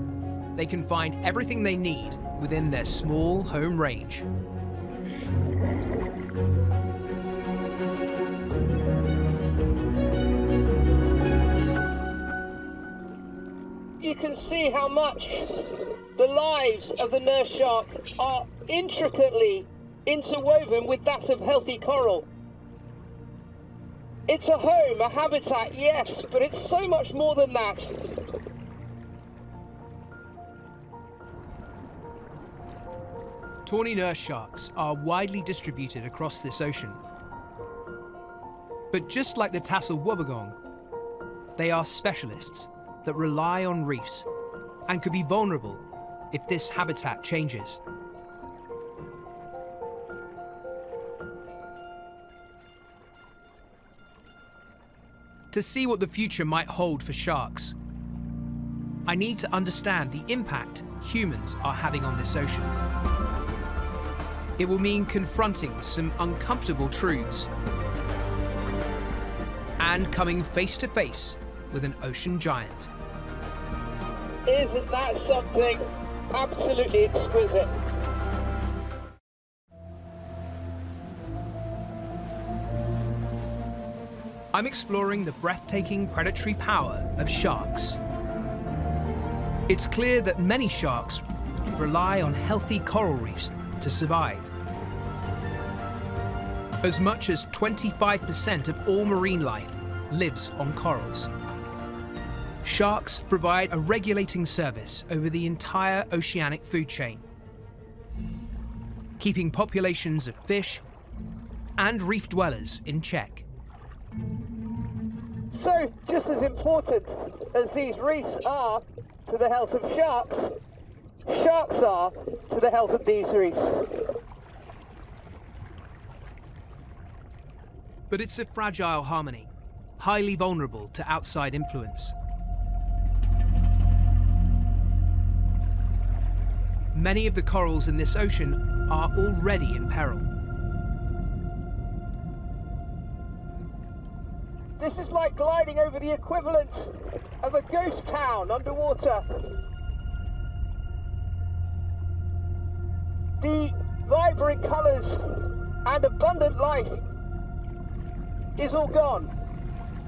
Speaker 1: They can find everything they need within their small home range.
Speaker 2: You can see how much the lives of the nurse shark are intricately interwoven with that of healthy coral. It's a home, a habitat, yes, but it's so much more than that.
Speaker 1: Tawny nurse sharks are widely distributed across this ocean. But just like the tassel wobbegong, they are specialists that rely on reefs and could be vulnerable if this habitat changes. To see what the future might hold for sharks, I need to understand the impact humans are having on this ocean. It will mean confronting some uncomfortable truths and coming face to face with an ocean giant.
Speaker 2: Isn't that something absolutely exquisite?
Speaker 1: I'm exploring the breathtaking predatory power of sharks. It's clear that many sharks rely on healthy coral reefs to survive. As much as 25% of all marine life lives on corals. Sharks provide a regulating service over the entire oceanic food chain, keeping populations of fish and reef dwellers in check.
Speaker 2: So, just as important as these reefs are to the health of sharks, sharks are to the health of these reefs.
Speaker 1: But it's a fragile harmony, highly vulnerable to outside influence. Many of the corals in this ocean are already in peril.
Speaker 2: This is like gliding over the equivalent of a ghost town underwater. The vibrant colours and abundant life is all gone,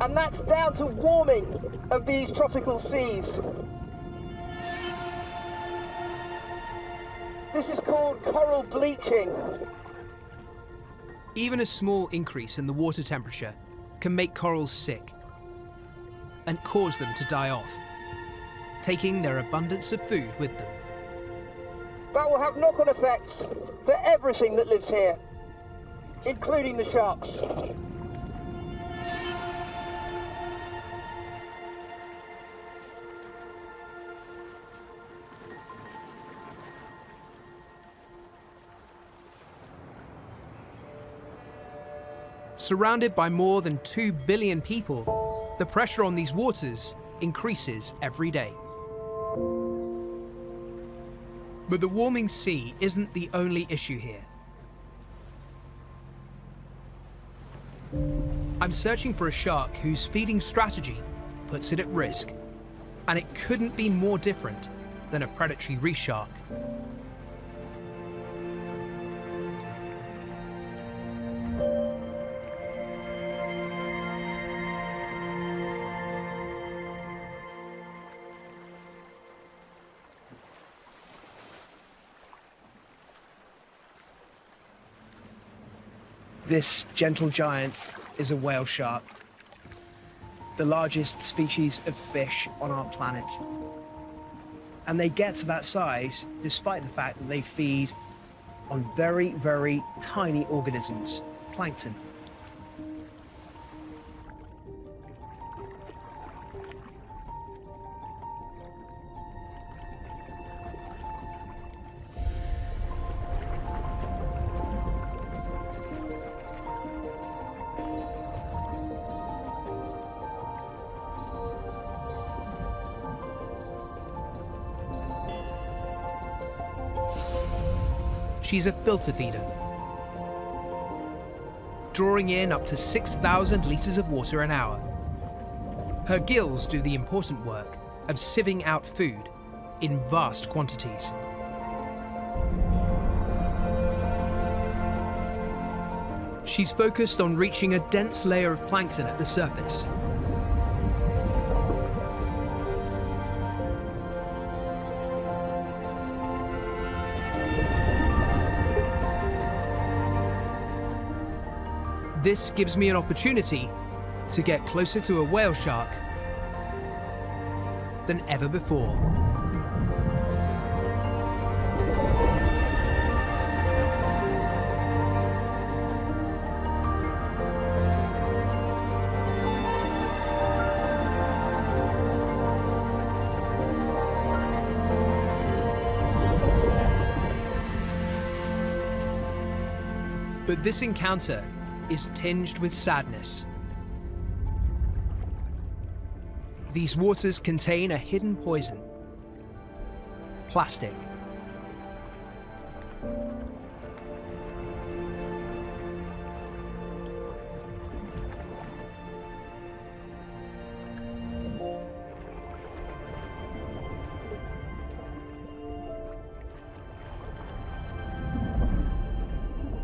Speaker 2: and that's down to warming of these tropical seas. This is called coral bleaching.
Speaker 1: Even a small increase in the water temperature can make corals sick and cause them to die off, taking their abundance of food with them.
Speaker 2: That will have knock-on effects for everything that lives here, including the sharks.
Speaker 1: Surrounded by more than 2 billion people, the pressure on these waters increases every day. But the warming sea isn't the only issue here. I'm searching for a shark whose feeding strategy puts it at risk, and it couldn't be more different than a predatory reef shark. This gentle giant is a whale shark, the largest species of fish on our planet. And they get to that size despite the fact that they feed on very, very tiny organisms, plankton. She's a filter feeder, drawing in up to 6,000 litres of water an hour. Her gills do the important work of sieving out food in vast quantities. She's focused on reaching a dense layer of plankton at the surface. This gives me an opportunity to get closer to a whale shark than ever before. But this encounter is tinged with sadness. These waters contain a hidden poison: plastic.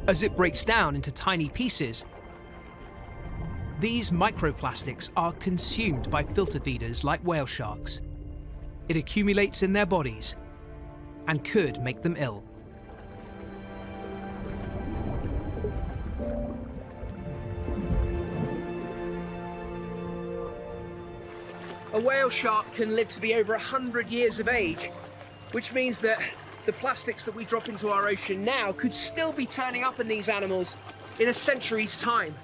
Speaker 1: As it breaks down into tiny pieces, these microplastics are consumed by filter feeders like whale sharks. It accumulates in their bodies and could make them ill. A whale shark can live to be over 100 years of age, which means that the plastics that we drop into our ocean now could still be turning up in these animals in a century's time.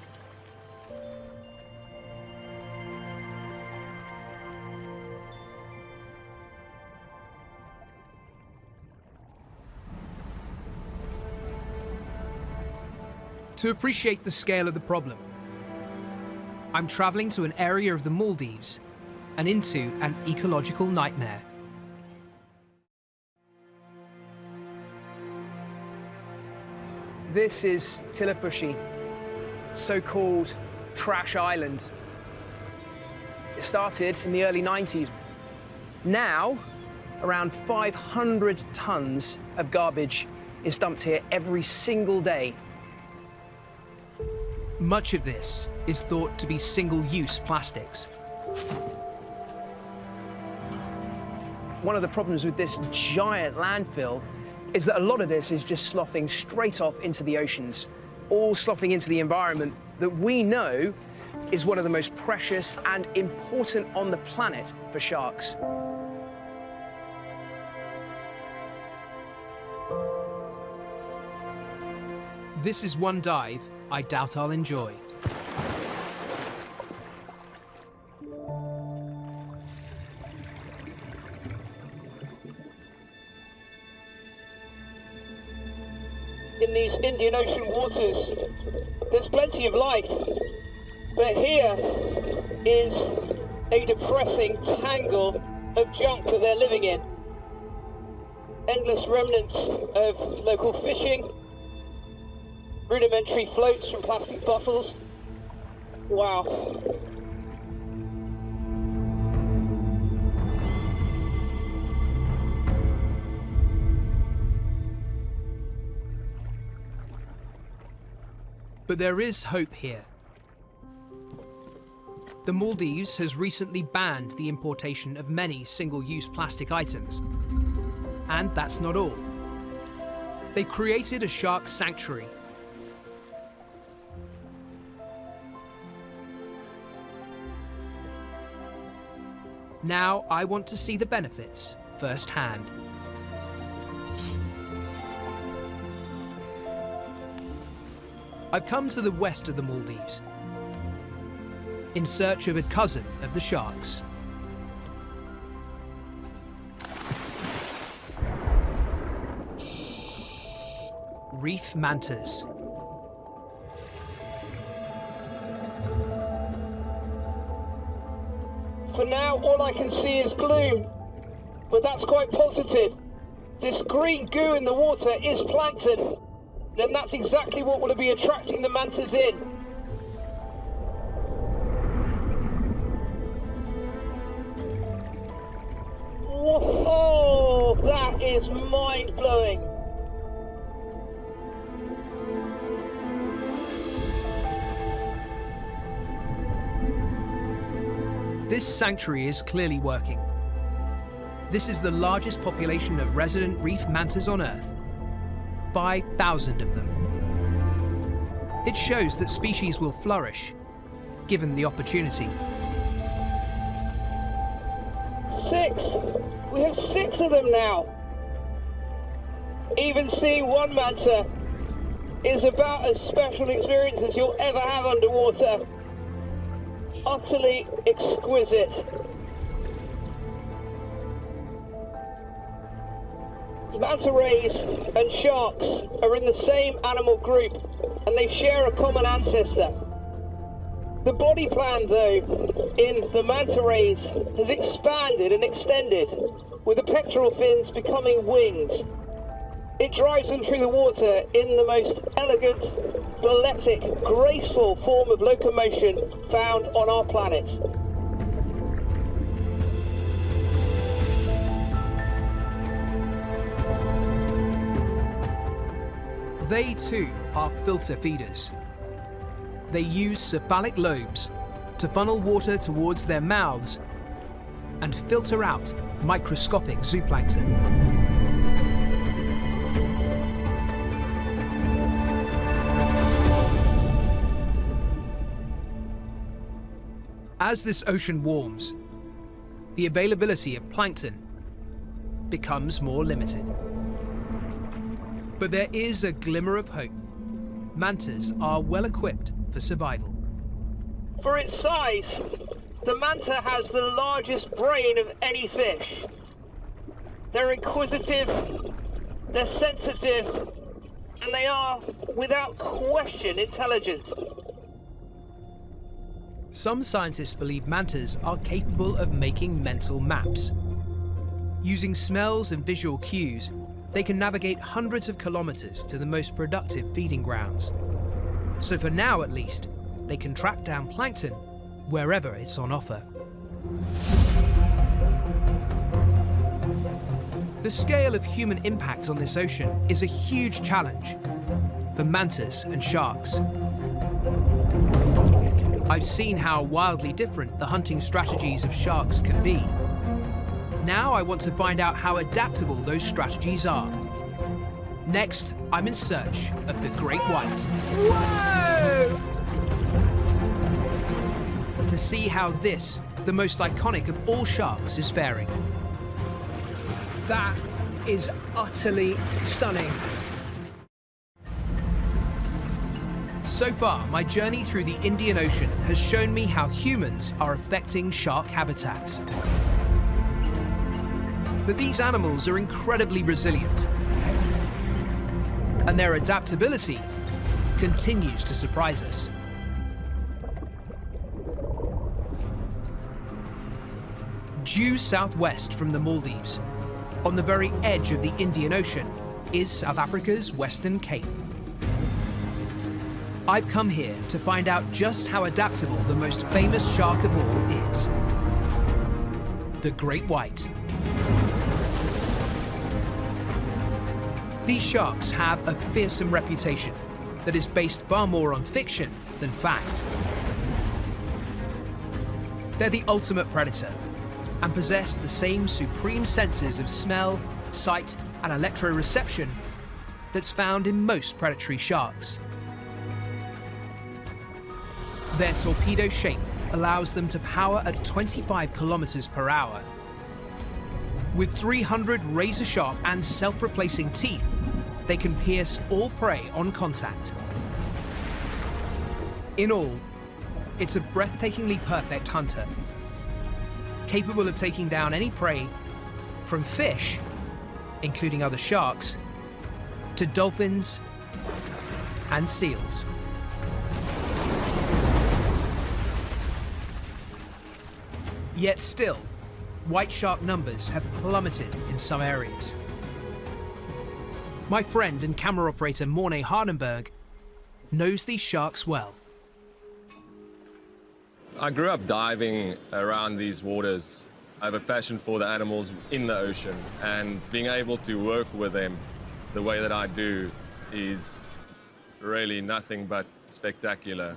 Speaker 1: To appreciate the scale of the problem, I'm traveling to an area of the Maldives and into an ecological nightmare. This is Tilafushi, so-called Trash Island. It started in the early 90s. Now, around 500 tons of garbage is dumped here every single day. Much of this is thought to be single-use plastics. One of the problems with this giant landfill is that a lot of this is just sloughing straight off into the oceans. all sloughing into the environment that we know is one of the most precious and important on the planet for sharks. This is one dive I doubt I'll enjoy.
Speaker 2: In these Indian Ocean waters, there's plenty of life, but here is a depressing tangle of junk that they're living in. Endless remnants of local fishing, rudimentary floats from plastic bottles. Wow.
Speaker 1: But there is hope here. The Maldives has recently banned the importation of many single-use plastic items. And that's not all. They created a shark sanctuary. Now I want to see the benefits firsthand. I've come to the west of the Maldives in search of a cousin of the sharks. Reef mantas.
Speaker 2: For now, all I can see is gloom, but that's quite positive. This green goo in the water is plankton, and that's exactly what will be attracting the mantas in. Whoa, that is mind-blowing.
Speaker 1: This sanctuary is clearly working. This is the largest population of resident reef mantas on Earth. 5,000 of them. It shows that species will flourish, given the opportunity.
Speaker 2: 6! We have 6 of them now! Even seeing one manta is about as special an experience as you'll ever have underwater. Utterly exquisite. Manta rays and sharks are in the same animal group, and they share a common ancestor. The body plan, though, in the manta rays has expanded and extended, with the pectoral fins becoming wings. It drives them through the water in the most elegant, balletic, graceful form of locomotion found on our planet.
Speaker 1: They too are filter feeders. They use cephalic lobes to funnel water towards their mouths and filter out microscopic zooplankton. As this ocean warms, the availability of plankton becomes more limited. But there is a glimmer of hope. Mantas are well equipped for survival.
Speaker 2: For its size, the manta has the largest brain of any fish. They're inquisitive, they're sensitive, and they are, without question, intelligent.
Speaker 1: Some scientists believe mantas are capable of making mental maps. Using smells and visual cues, they can navigate hundreds of kilometers to the most productive feeding grounds. So for now, at least, they can track down plankton wherever it's on offer. The scale of human impact on this ocean is a huge challenge for mantas and sharks. I've seen how wildly different the hunting strategies of sharks can be. Now I want to find out how adaptable those strategies are. Next, I'm in search of the great white.
Speaker 2: Whoa!
Speaker 1: To see how this, the most iconic of all sharks, is faring. That is utterly stunning. So far, my journey through the Indian Ocean has shown me how humans are affecting shark habitats. But these animals are incredibly resilient, and their adaptability continues to surprise us. Due southwest from the Maldives, on the very edge of the Indian Ocean, is South Africa's Western Cape. I've come here to find out just how adaptable the most famous shark of all is, the great white. These sharks have a fearsome reputation that is based far more on fiction than fact. They're the ultimate predator and possess the same supreme senses of smell, sight, and electroreception that's found in most predatory sharks. Their torpedo shape allows them to power at 25 kilometers per hour. With 300 razor-sharp and self-replacing teeth, they can pierce all prey on contact. In all, it's a breathtakingly perfect hunter, capable of taking down any prey from fish, including other sharks, to dolphins and seals. Yet still, white shark numbers have plummeted in some areas. My friend and camera operator Mornay Hardenberg knows these sharks well.
Speaker 4: I grew up diving around these waters. I have a passion for the animals in the ocean, and being able to work with them the way that I do is really nothing but spectacular.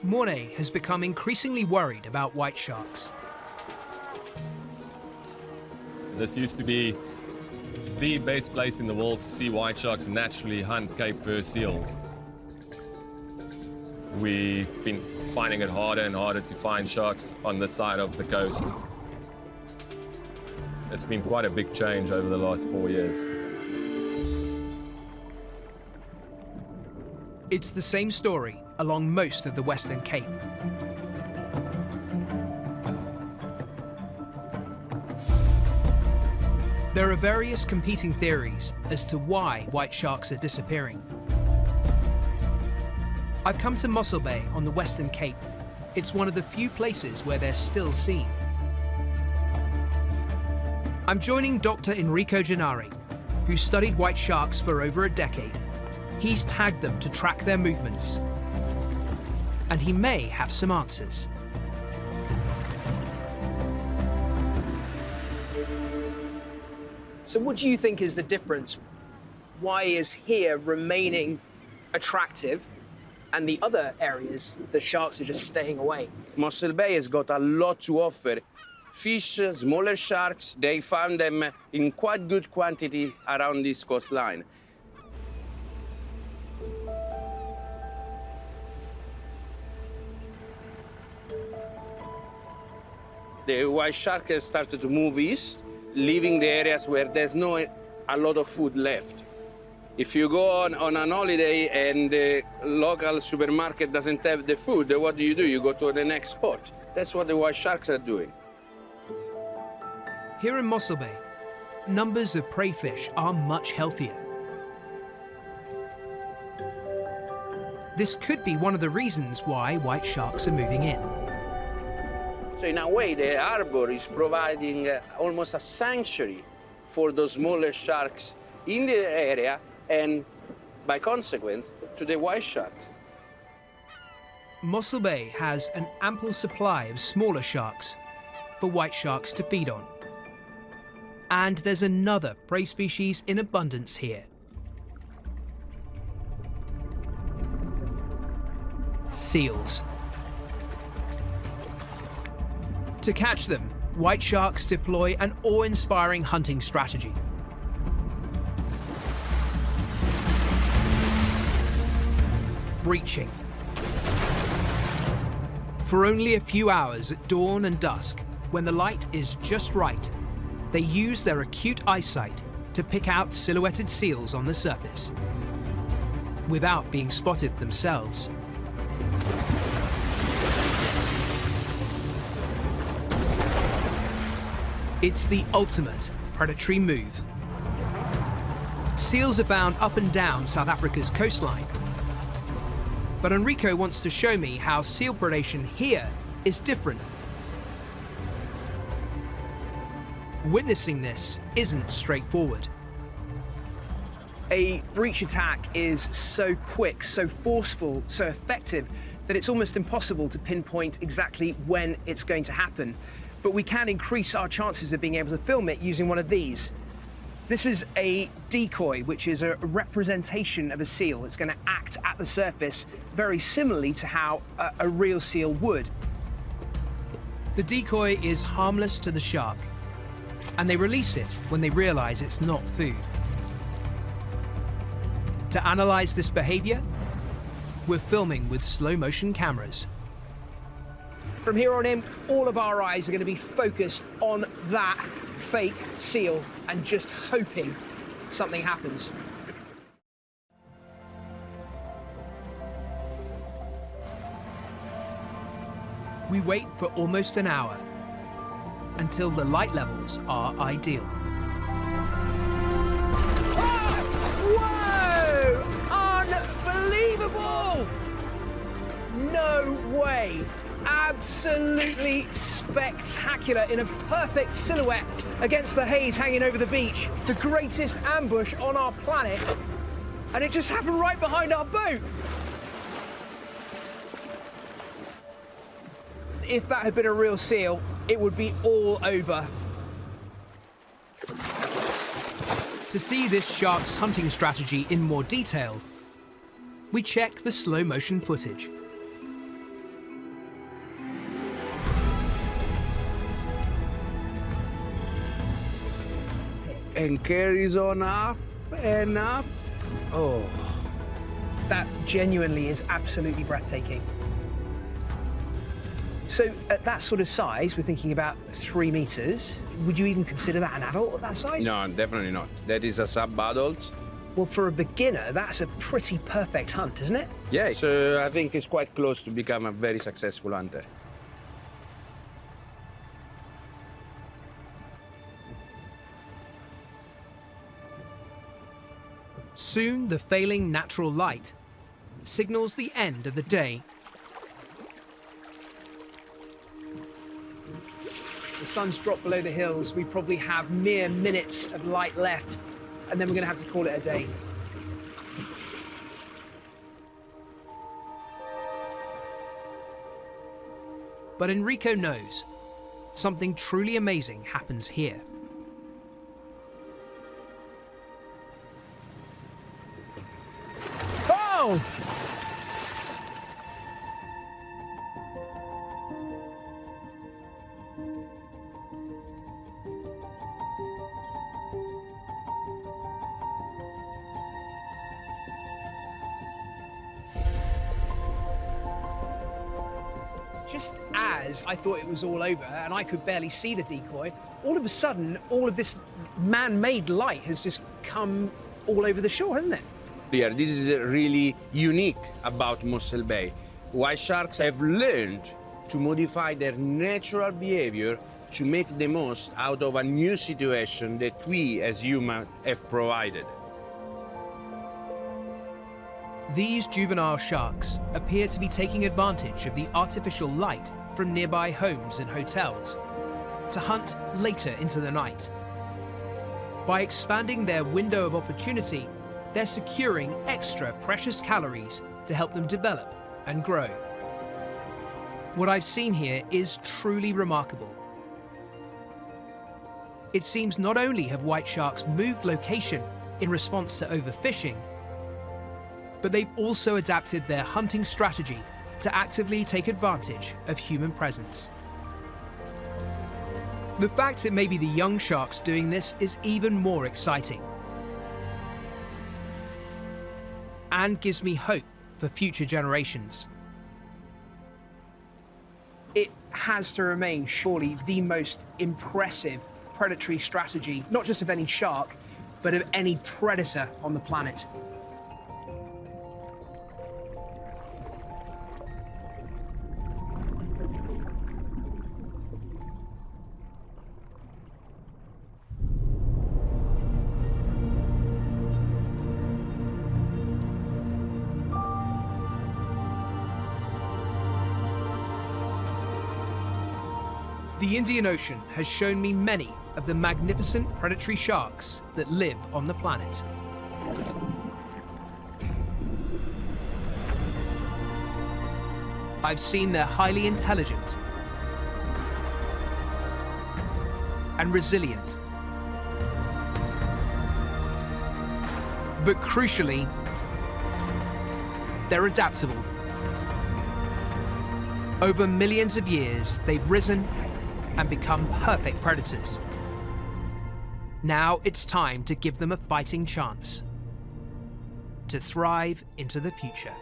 Speaker 1: Mornay has become increasingly worried about white sharks.
Speaker 4: This used to be the best place in the world to see white sharks naturally hunt Cape fur seals. We've been finding it harder and harder to find sharks on this side of the coast. It's been quite a big change over the last 4 years.
Speaker 1: It's the same story along most of the Western Cape. There are various competing theories as to why white sharks are disappearing. I've come to Mossel Bay on the Western Cape. It's one of the few places where they're still seen. I'm joining Dr. Enrico Gennari, who studied white sharks for over a decade. He's tagged them to track their movements, and he may have some answers. So what do you think is the difference? Why is here remaining attractive and the other areas, the sharks are just staying away?
Speaker 5: Mossel Bay has got a lot to offer. Fish, smaller sharks, they found them in quite good quantity around this coastline. The white shark has started to move east, leaving the areas where there's not a lot of food left. If you go on an holiday and the local supermarket doesn't have the food, what do? You go to the next spot. That's what the white sharks are doing.
Speaker 1: Here in Mossel Bay, numbers of prey fish are much healthier. This could be one of the reasons why white sharks are moving in.
Speaker 5: So in a way, the harbor is providing almost a sanctuary for those smaller sharks in the area and, by consequence, to the white shark.
Speaker 1: Mossel Bay has an ample supply of smaller sharks for white sharks to feed on. And there's another prey species in abundance here. Seals. To catch them, white sharks deploy an awe-inspiring hunting strategy. breaching. For only a few hours at dawn and dusk, when the light is just right, they use their acute eyesight to pick out silhouetted seals on the surface, without being spotted themselves. It's the ultimate predatory move. Seals are found up and down South Africa's coastline. But Enrico wants to show me how seal predation here is different. Witnessing this isn't straightforward. A breach attack is so quick, so forceful, so effective that it's almost impossible to pinpoint exactly when it's going to happen. But we can increase our chances of being able to film it using one of these. This is a decoy, which is a representation of a seal. It's going to act at the surface very similarly to how a real seal would. The decoy is harmless to the shark, and they release it when they realize it's not food. To analyze this behavior, we're filming with slow-motion cameras. From here on in, all of our eyes are going to be focused on that fake seal and just hoping something happens. We wait for almost an hour until the light levels are ideal. Whoa! Unbelievable! No way! Absolutely spectacular in a perfect silhouette against the haze hanging over the beach. The greatest ambush on our planet, and it just happened right behind our boat. If that had been a real seal, it would be all over. To see this shark's hunting strategy in more detail, we check the slow-motion footage.
Speaker 5: And carries on up and up. Oh,
Speaker 1: That genuinely is absolutely breathtaking. So at that sort of size, we're thinking about 3 meters. Would you even consider that an adult at that size?
Speaker 5: no, definitely not. That is a sub-adult.
Speaker 1: Well, for a beginner, that's a pretty perfect hunt, isn't it?
Speaker 5: Yeah, so I think it's quite close to become a very successful hunter.
Speaker 1: Soon, the failing natural light signals the end of the day. The sun's dropped below the hills. We probably have mere minutes of light left, and then we're going to have to call it a day. But Enrico knows something truly amazing happens here. Oh! Just as I thought it was all over and I could barely see the decoy, all of a sudden, all of this man-made light has just come all over the shore, hasn't it?
Speaker 5: Yeah, this is really unique about Mossel Bay. White sharks have learned to modify their natural behavior to make the most out of a new situation that we as humans have provided.
Speaker 1: These juvenile sharks appear to be taking advantage of the artificial light from nearby homes and hotels to hunt later into the night. By expanding their window of opportunity, they're securing extra precious calories to help them develop and grow. What I've seen here is truly remarkable. It seems not only have white sharks moved location in response to overfishing, but they've also adapted their hunting strategy to actively take advantage of human presence. The fact it may be the young sharks doing this is even more exciting, and gives me hope for future generations. It has to remain surely the most impressive predatory strategy, not just of any shark, but of any predator on the planet. The Indian Ocean has shown me many of the magnificent predatory sharks that live on the planet. I've seen they're highly intelligent and resilient, but crucially, they're adaptable. Over millions of years, they've risen and become perfect predators. Now it's time to give them a fighting chance to thrive into the future.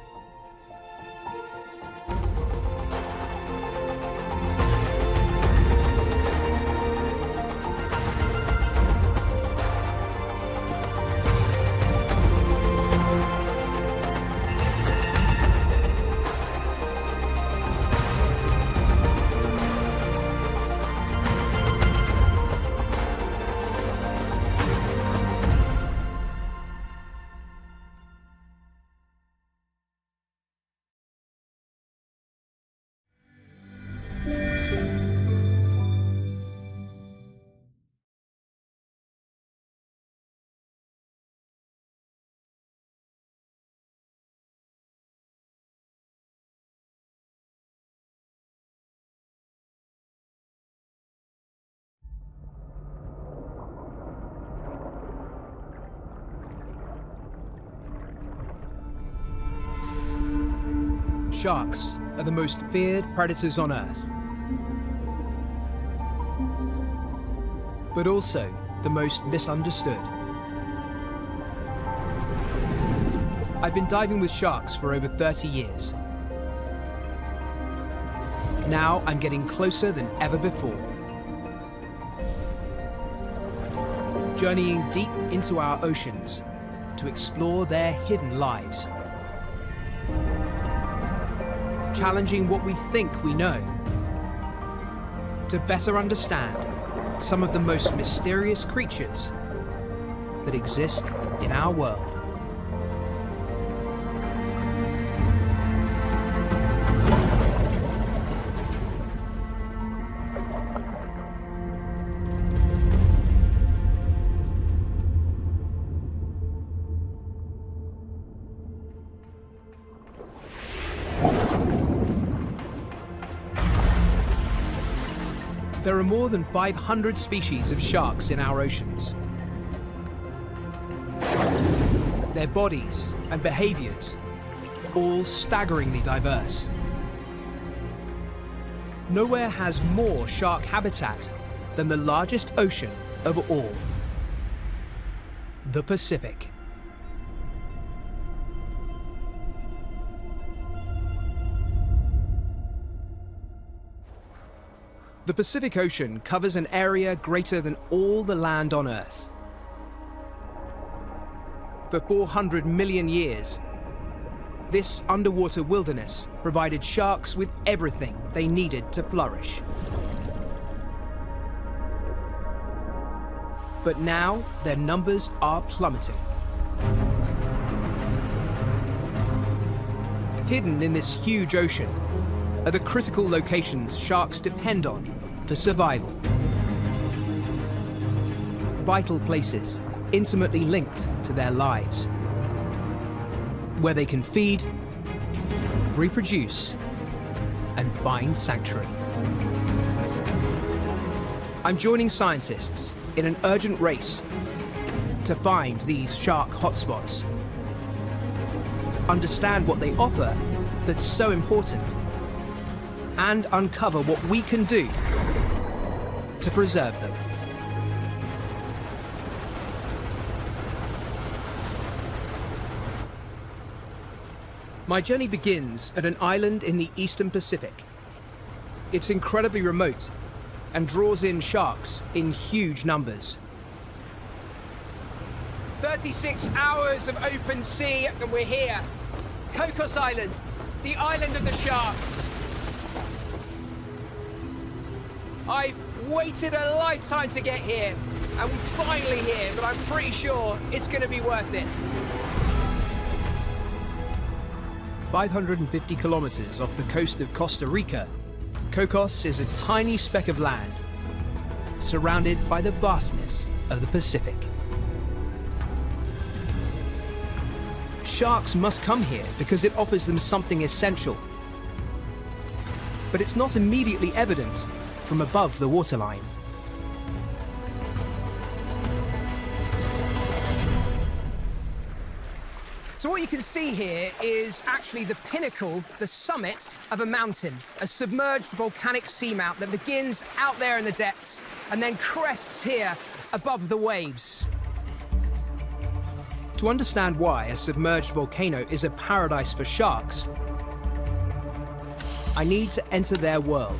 Speaker 1: Sharks are the most feared predators on Earth, but also the most misunderstood. I've been diving with sharks for over 30 years. Now I'm getting closer than ever before. Journeying deep into our oceans to explore their hidden lives. Challenging what we think we know to better understand some of the most mysterious creatures that exist in our world. There are more than 500 species of sharks in our oceans. Their bodies and behaviors, all staggeringly diverse. Nowhere has more shark habitat than the largest ocean of all, the Pacific. The Pacific Ocean covers an area greater than all the land on Earth. For 400 million years, this underwater wilderness provided sharks with everything they needed to flourish. But now their numbers are plummeting. Hidden in this huge ocean are the critical locations sharks depend on for survival. Vital places intimately linked to their lives, where they can feed, reproduce, and find sanctuary. I'm joining scientists in an urgent race to find these shark hotspots, understand what they offer that's so important, and uncover what we can do to preserve them. My journey begins at an island in the eastern Pacific. It's incredibly remote and draws in sharks in huge numbers. 36 hours of open sea and we're here. Cocos Island, the island of the sharks. I've waited a lifetime to get here, and we're finally here, but I'm pretty sure it's going to be worth it. 550 kilometers off the coast of Costa Rica, Cocos is a tiny speck of land, surrounded by the vastness of the Pacific. Sharks must come here because it offers them something essential. But it's not immediately evident from above the waterline. So what you can see here is actually the pinnacle, the summit of a mountain, a submerged volcanic seamount that begins out there in the depths and then crests here above the waves. To understand why a submerged volcano is a paradise for sharks, I need to enter their world.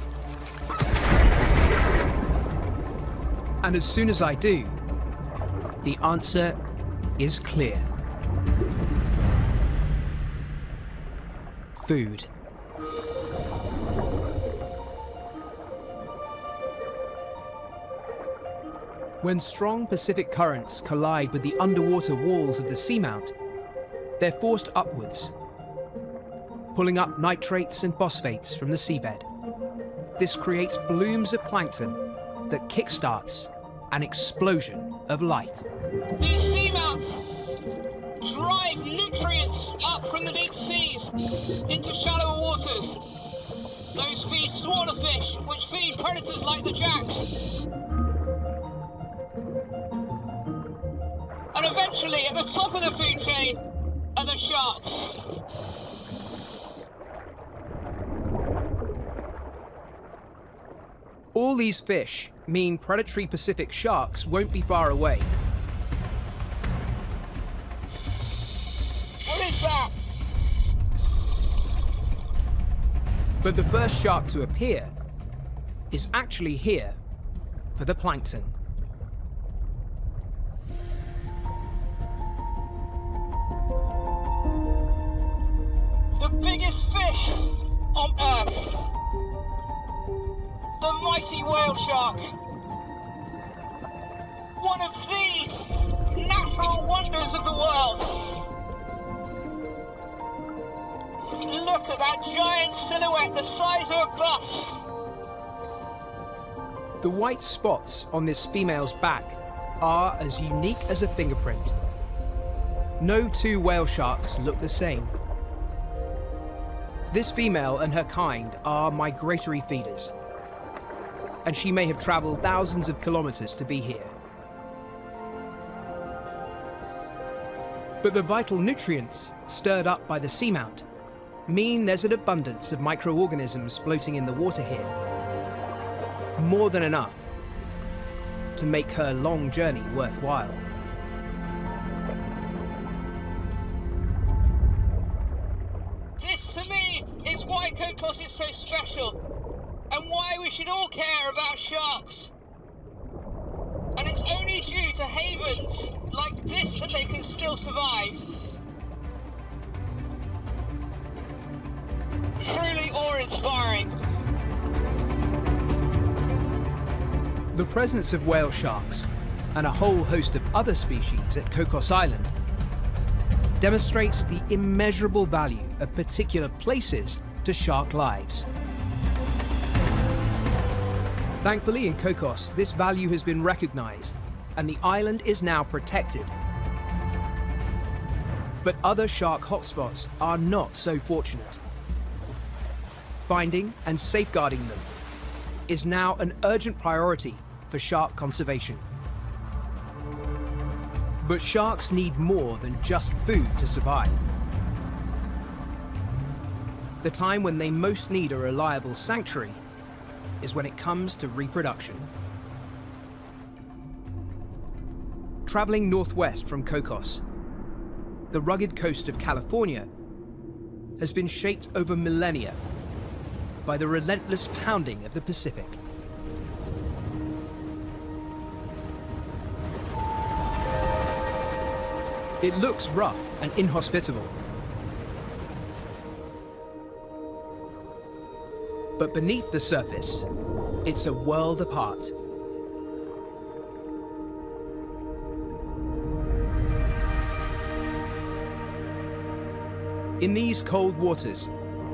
Speaker 1: And as soon as I do, the answer is clear. Food. When strong Pacific currents collide with the underwater walls of the seamount, they're forced upwards, pulling up nitrates and phosphates from the seabed. This creates blooms of plankton that kickstarts an explosion of life.
Speaker 2: These seamounts drive nutrients up from the deep seas into shallower waters. Those feed smaller fish, which feed predators like the jacks. And eventually, at the top of the food chain, are the sharks.
Speaker 1: All these fish mean predatory Pacific sharks won't be far away.
Speaker 2: What is that?
Speaker 1: But the first shark to appear is actually here for the plankton.
Speaker 2: The biggest fish on Earth. The mighty whale shark. One of the natural wonders of the world. Look at that giant silhouette the size of a bus.
Speaker 1: The white spots on this female's back are as unique as a fingerprint. No two whale sharks look the same. This female and her kind are migratory feeders, and she may have traveled thousands of kilometers to be here. But the vital nutrients stirred up by the seamount mean there's an abundance of microorganisms floating in the water here. More than enough to make her long journey worthwhile.
Speaker 2: This, to me, is why Cocos is so special, and why we should all care about sharks. And it's only due to havens like this that they can still survive. Truly awe-inspiring.
Speaker 1: The presence of whale sharks and a whole host of other species at Cocos Island demonstrates the immeasurable value of particular places to shark lives. Thankfully, in Cocos, this value has been recognized and the island is now protected. But other shark hotspots are not so fortunate. Finding and safeguarding them is now an urgent priority for shark conservation. But sharks need more than just food to survive. The time when they most need a reliable sanctuary is when it comes to reproduction. Traveling northwest from Cocos, the rugged coast of California has been shaped over millennia by the relentless pounding of the Pacific. It looks rough and inhospitable. But beneath the surface, it's a world apart. In these cold waters,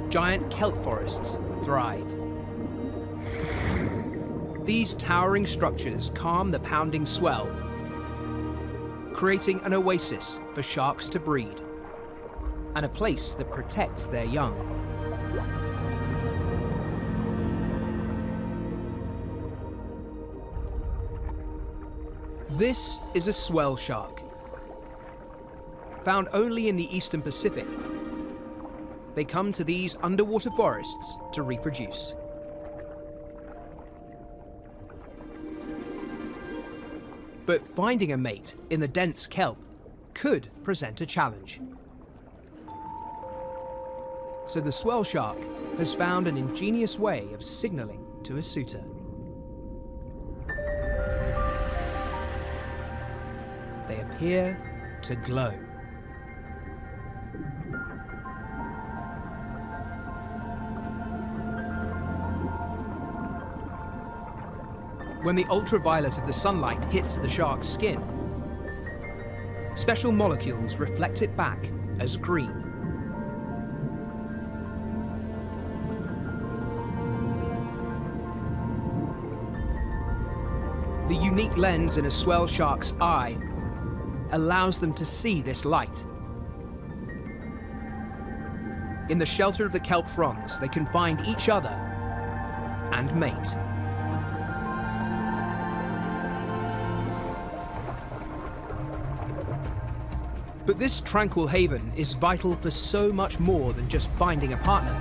Speaker 1: giant kelp forests thrive. These towering structures calm the pounding swell, creating an oasis for sharks to breed, and a place that protects their young. This is a swell shark. Found only in the eastern Pacific, they come to these underwater forests to reproduce. But finding a mate in the dense kelp could present a challenge. So the swell shark has found an ingenious way of signaling to a suitor. They appear to glow. When the ultraviolet of the sunlight hits the shark's skin, special molecules reflect it back as green. The unique lens in a swell shark's eye allows them to see this light. In the shelter of the kelp fronds, they can find each other and mate. But this tranquil haven is vital for so much more than just finding a partner.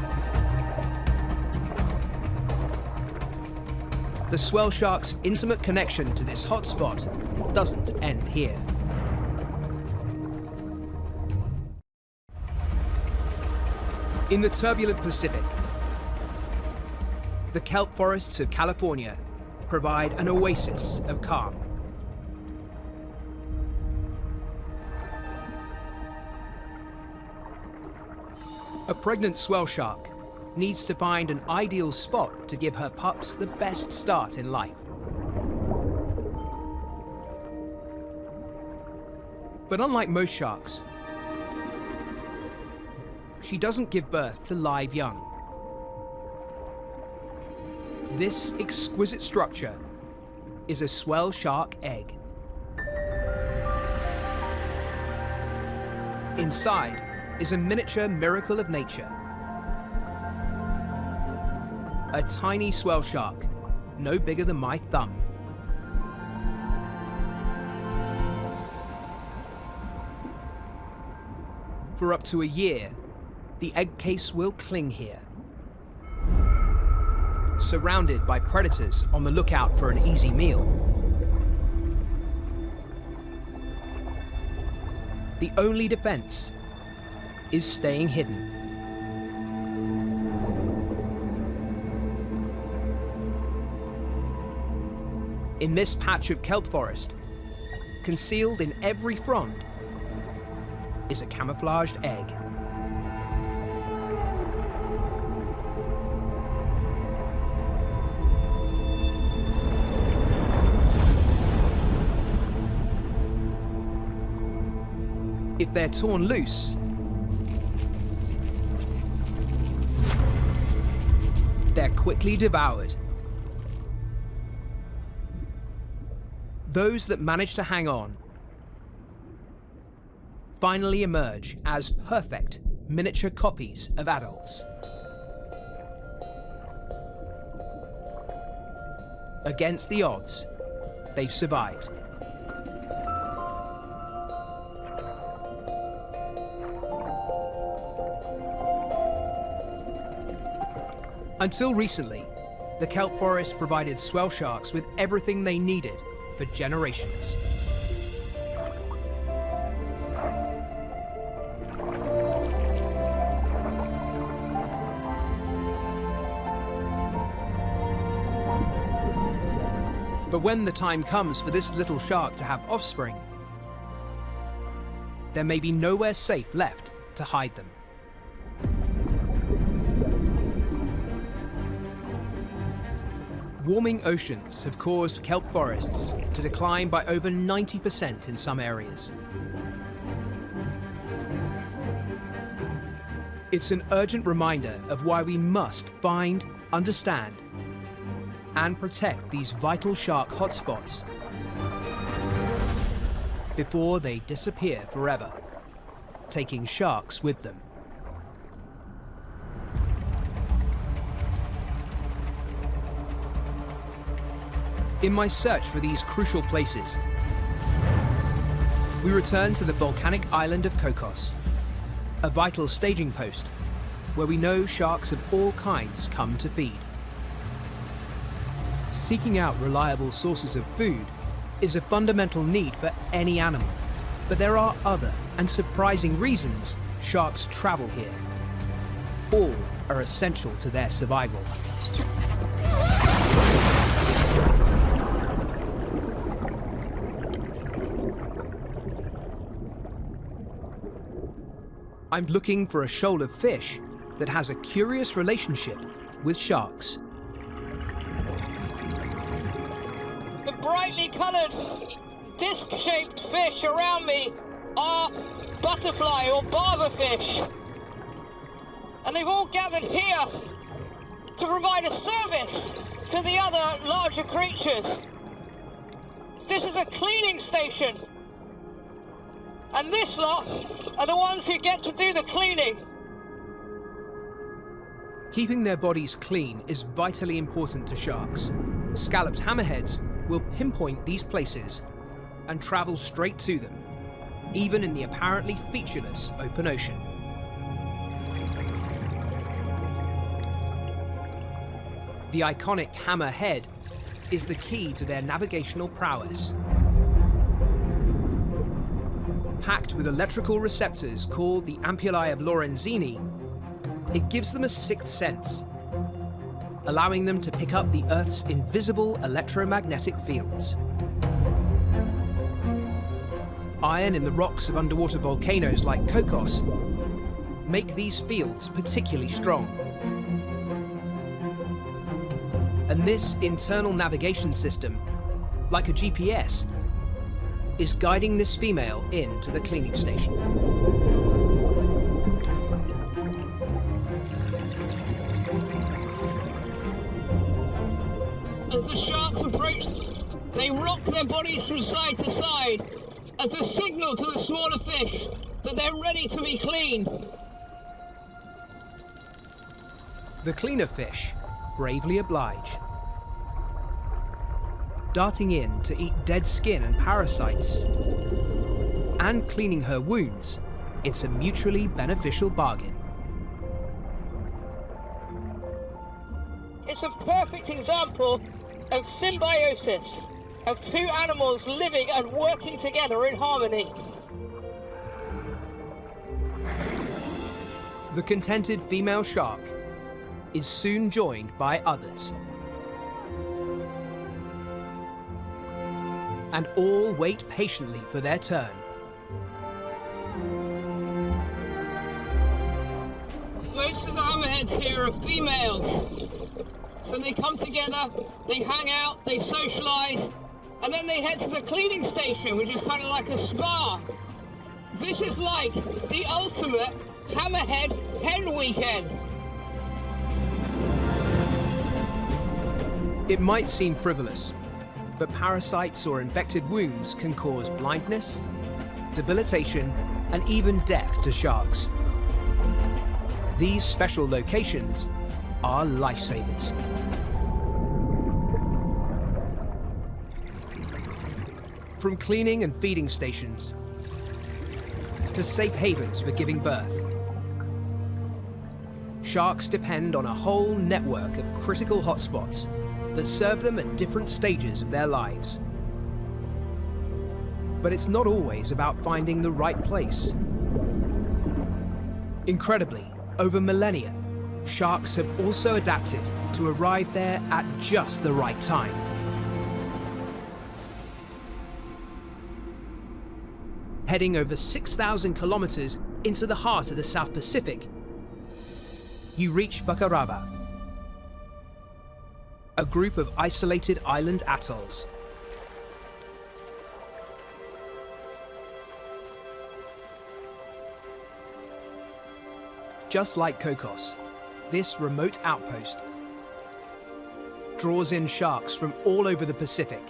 Speaker 1: The swell shark's intimate connection to this hotspot doesn't end here. In the turbulent Pacific, the kelp forests of California provide an oasis of calm. A pregnant swell shark needs to find an ideal spot to give her pups the best start in life. But unlike most sharks, she doesn't give birth to live young. This exquisite structure is a swell shark egg. Inside is a miniature miracle of nature. A tiny swell shark, no bigger than my thumb. For up to a year, the egg case will cling here. Surrounded by predators on the lookout for an easy meal. The only defense is staying hidden. In this patch of kelp forest, concealed in every frond, is a camouflaged egg. If they're torn loose, they're quickly devoured. Those that manage to hang on finally emerge as perfect miniature copies of adults. Against the odds, they've survived. Until recently, the kelp forest provided swell sharks with everything they needed for generations. But when the time comes for this little shark to have offspring, there may be nowhere safe left to hide them. Warming oceans have caused kelp forests to decline by over 90% in some areas. It's an urgent reminder of why we must find, understand, and protect these vital shark hotspots before they disappear forever, taking sharks with them. In my search for these crucial places, we return to the volcanic island of Cocos, a vital staging post where we know sharks of all kinds come to feed. Seeking out reliable sources of food is a fundamental need for any animal, but there are other and surprising reasons sharks travel here. All are essential to their survival. I'm looking for a shoal of fish that has a curious relationship with sharks.
Speaker 2: The brightly coloured, disc-shaped fish around me are butterfly or barber fish. And they've all gathered here to provide a service to the other larger creatures. This is a cleaning station. And this lot are the ones who get to do the cleaning.
Speaker 1: Keeping their bodies clean is vitally important to sharks. Scalloped hammerheads will pinpoint these places and travel straight to them, even in the apparently featureless open ocean. The iconic hammerhead is the key to their navigational prowess. Packed with electrical receptors called the ampullae of Lorenzini, it gives them a sixth sense, allowing them to pick up the Earth's invisible electromagnetic fields. Iron in the rocks of underwater volcanoes like Cocos make these fields particularly strong. And this internal navigation system, like a GPS, is guiding this female into the cleaning station.
Speaker 2: As the sharks approach, they rock their bodies from side to side as a signal to the smaller fish that they're ready to be cleaned.
Speaker 1: The cleaner fish bravely oblige, darting in to eat dead skin and parasites, and cleaning her wounds. It's a mutually beneficial bargain.
Speaker 2: It's a perfect example of symbiosis, of two animals living and working together in harmony.
Speaker 1: The contented female shark is soon joined by others. And all wait patiently for their turn.
Speaker 2: Most of the hammerheads here are females. So they come together, they hang out, they socialise, and then they head to the cleaning station, which is kind of like a spa. This is like the ultimate hammerhead hen weekend.
Speaker 1: It might seem frivolous, but parasites or infected wounds can cause blindness, debilitation, and even death to sharks. These special locations are lifesavers. From cleaning and feeding stations to safe havens for giving birth, sharks depend on a whole network of critical hotspots that serve them at different stages of their lives. But it's not always about finding the right place. Incredibly, over millennia, sharks have also adapted to arrive there at just the right time. heading over 6,000 kilometers into the heart of the South Pacific, you reach Fakarava, a group of isolated island atolls. Just like Cocos, this remote outpost draws in sharks from all over the Pacific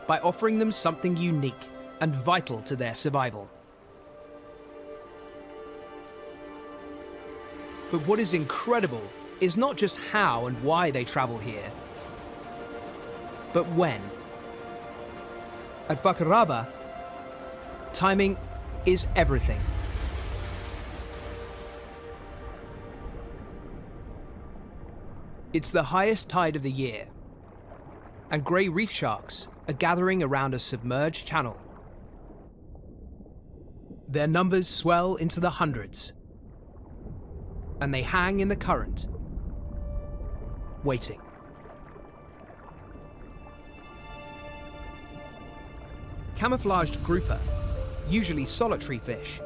Speaker 1: by offering them something unique and vital to their survival. But what is incredible is not just how and why they travel here, but when. At Fakarava, timing is everything. It's the highest tide of the year, and grey reef sharks are gathering around a submerged channel. Their numbers swell into the hundreds, and they hang in the current, waiting. Camouflaged grouper, usually solitary fish,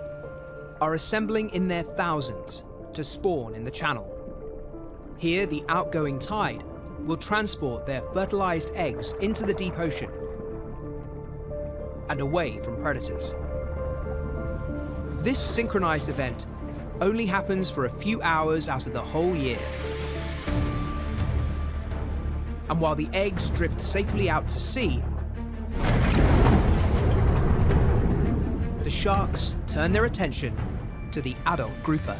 Speaker 1: are assembling in their thousands to spawn in the channel. Here, the outgoing tide will transport their fertilized eggs into the deep ocean and away from predators. This synchronized event only happens for a few hours out of the whole year. And while the eggs drift safely out to sea, the sharks turn their attention to the adult grouper.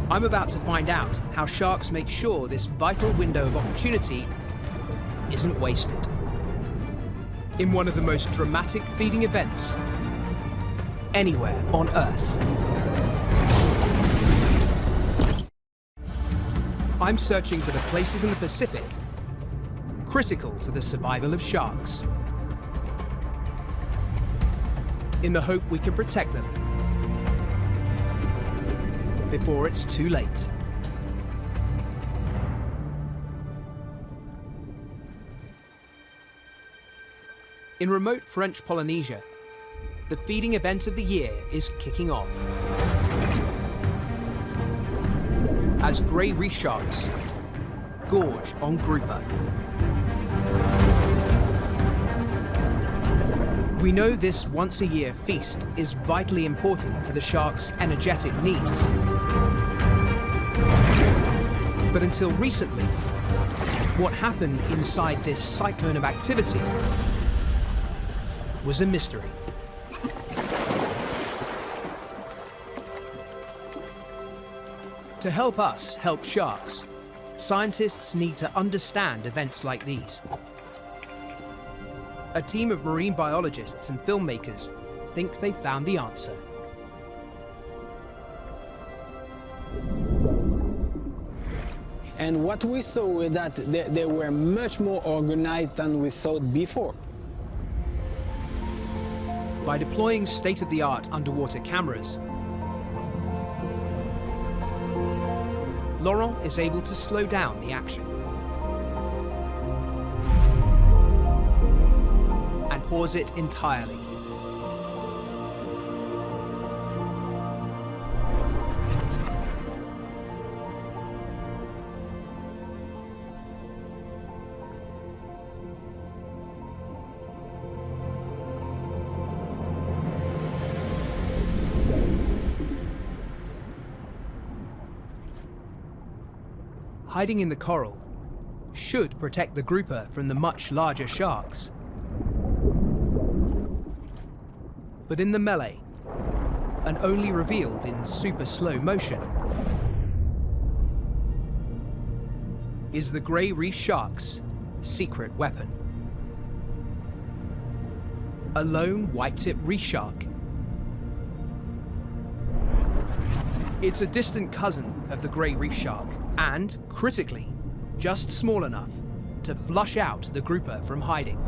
Speaker 1: I'm about to find out how sharks make sure this vital window of opportunity isn't wasted. In one of the most dramatic feeding events anywhere on Earth. I'm searching for the places in the Pacific critical to the survival of sharks, in the hope we can protect them before it's too late. In remote French Polynesia, the feeding event of the year is kicking off. As grey reef sharks gorge on grouper. We know this once-a-year feast is vitally important to the sharks' energetic needs. But until recently, what happened inside this cyclone of activity was a mystery. To help us help sharks, scientists need to understand events like these. A team of marine biologists and filmmakers think they found the answer.
Speaker 6: And what we saw is that they were much more organized than we thought before.
Speaker 1: By deploying state-of-the-art underwater cameras, Laurent is able to slow down the action and pause it entirely. Hiding in the coral should protect the grouper from the much larger sharks. But in the melee, and only revealed in super slow motion, is the grey reef shark's secret weapon. A lone white-tip reef shark. It's a distant cousin of the grey reef shark, and, critically, just small enough to flush out the grouper from hiding.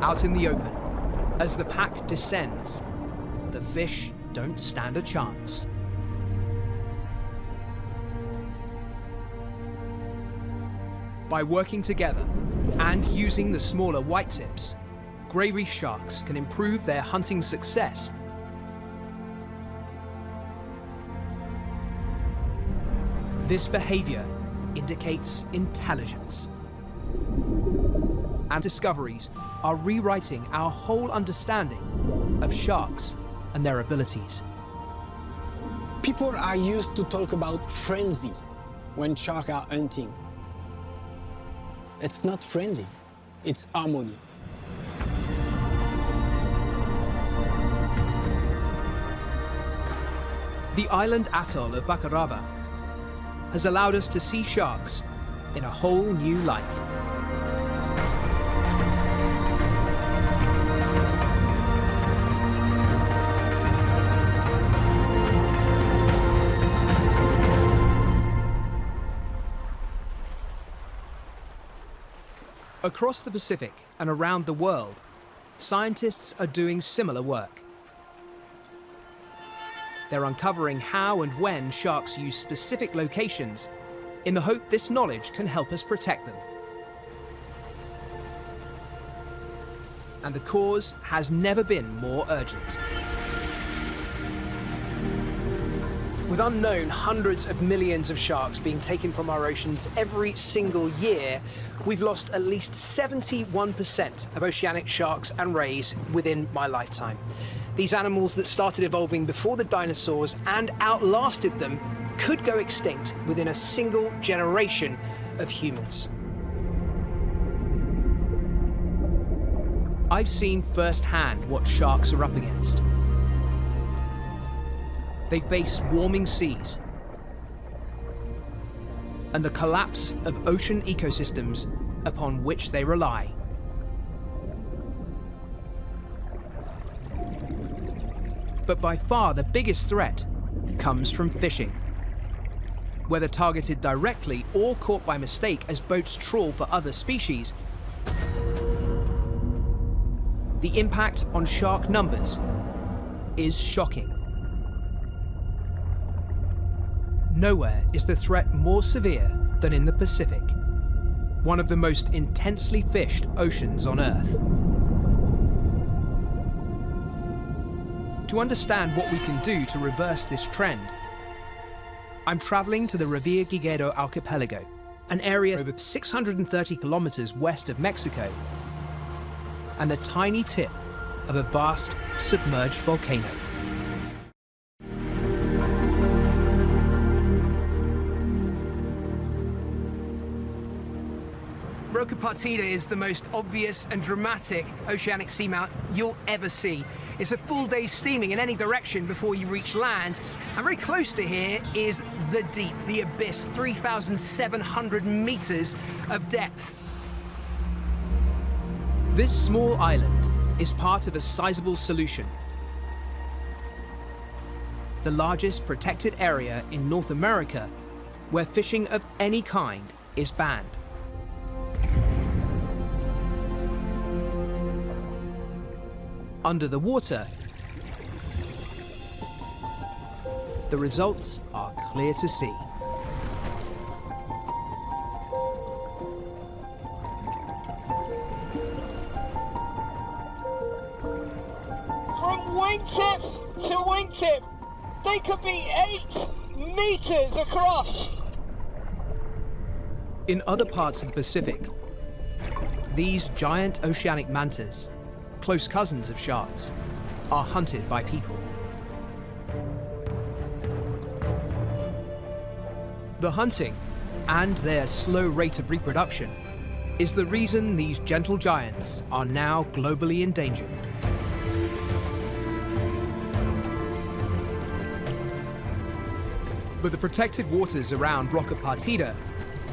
Speaker 1: Out in the open, as the pack descends, the fish don't stand a chance. By working together and using the smaller white tips, grey reef sharks can improve their hunting success. This behavior indicates intelligence. And discoveries are rewriting our whole understanding of sharks and their abilities.
Speaker 6: People are used to talk about frenzy when sharks are hunting. It's not frenzy, it's harmony.
Speaker 1: The island atoll of Bacarava has allowed us to see sharks in a whole new light. Across the Pacific and around the world, scientists are doing similar work. They're uncovering how and when sharks use specific locations in the hope this knowledge can help us protect them. And the cause has never been more urgent. With unknown hundreds of millions of sharks being taken from our oceans every single year, we've lost at least 71% of oceanic sharks and rays within my lifetime. These animals that started evolving before the dinosaurs and outlasted them could go extinct within a single generation of humans. I've seen firsthand what sharks are up against. They face warming seas and the collapse of ocean ecosystems upon which they rely. But by far the biggest threat comes from fishing. Whether targeted directly or caught by mistake as boats trawl for other species, the impact on shark numbers is shocking. Nowhere is the threat more severe than in the Pacific, one of the most intensely fished oceans on Earth. To understand what we can do to reverse this trend, I'm traveling to the Revillagigedo archipelago, an area over 630 kilometers west of Mexico, and the tiny tip of a vast submerged volcano. Roca Partida is the most obvious and dramatic oceanic seamount you'll ever see. It's a full day's steaming in any direction before you reach land. And very close to here is the deep, the abyss, 3,700 meters of depth. This small island is part of a sizable solution. The largest protected area in North America where fishing of any kind is banned. Under the water, the results are clear to see.
Speaker 2: From wingtip to wingtip, they could be 8 meters across.
Speaker 1: In other parts of the Pacific, these giant oceanic mantas, close cousins of sharks, are hunted by people. The hunting and their slow rate of reproduction is the reason these gentle giants are now globally endangered. But the protected waters around Roca Partida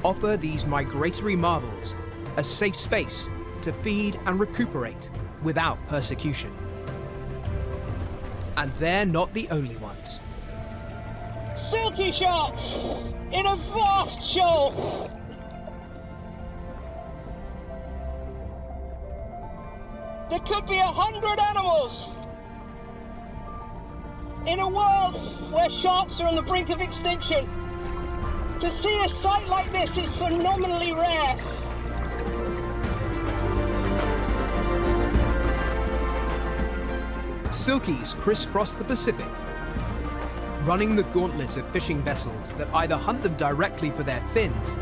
Speaker 1: offer these migratory marvels a safe space to feed and recuperate without persecution. And they're not the only ones.
Speaker 2: Silky sharks in a vast shoal. There could be 100 animals. In a world where sharks are on the brink of extinction, To see a sight like this is phenomenally rare.
Speaker 1: Silkies crisscross the Pacific, running the gauntlet of fishing vessels that either hunt them directly for their fins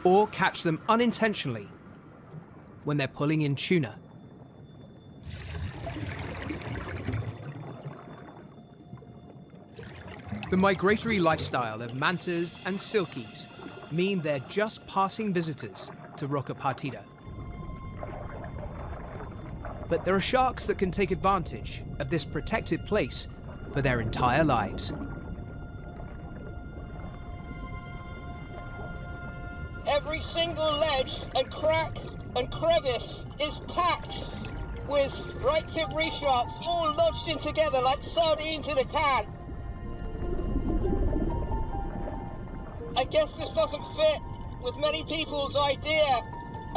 Speaker 1: or catch them unintentionally when they're pulling in tuna. The migratory lifestyle of mantas and silkies mean they're just passing visitors to Roca Partida. But there are sharks that can take advantage of this protected place for their entire lives.
Speaker 2: Every single ledge and crack and crevice is packed with right-tip reef sharks, all lodged in together like sardines in a can. I guess this doesn't fit with many people's idea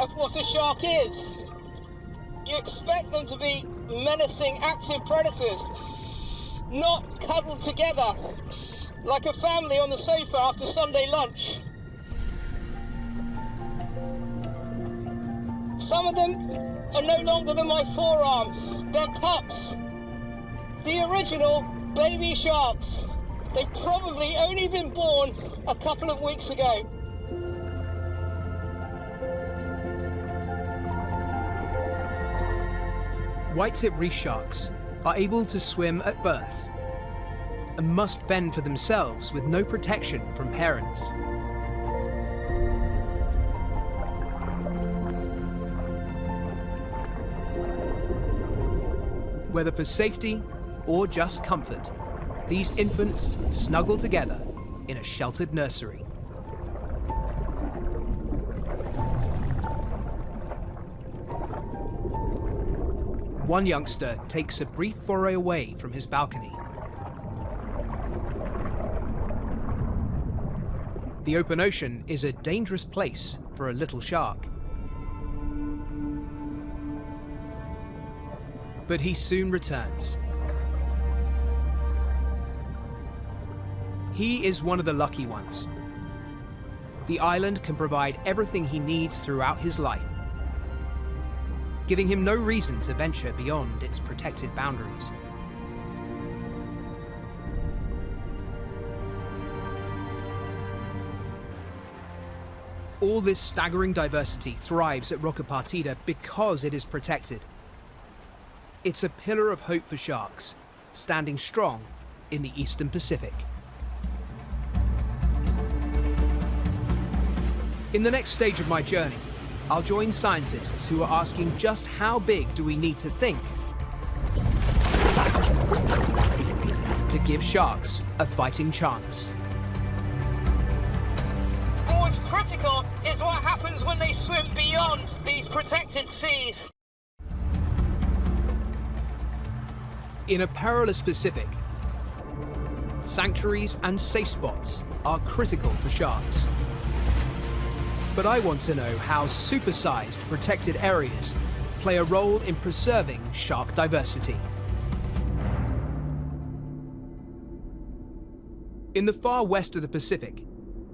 Speaker 2: of what a shark is. You expect them to be menacing, active predators, not cuddled together like a family on the sofa after Sunday lunch. Some of them are no longer than my forearm. They're pups. The original baby sharks. They've probably only been born a couple of weeks ago.
Speaker 1: White-tip reef sharks are able to swim at birth and must fend for themselves with no protection from parents. Whether for safety or just comfort, these infants snuggle together in a sheltered nursery. One youngster takes a brief foray away from his balcony. The open ocean is a dangerous place for a little shark. But he soon returns. He is one of the lucky ones. The island can provide everything he needs throughout his life, giving him no reason to venture beyond its protected boundaries. All this staggering diversity thrives at Roca Partida because it is protected. It's a pillar of hope for sharks, standing strong in the Eastern Pacific. In the next stage of my journey, I'll join scientists who are asking just how big do we need to think to give sharks a fighting chance.
Speaker 2: What's critical is what happens when they swim beyond these protected seas.
Speaker 1: In a perilous Pacific, sanctuaries and safe spots are critical for sharks. But I want to know how supersized protected areas play a role in preserving shark diversity. In the far west of the Pacific,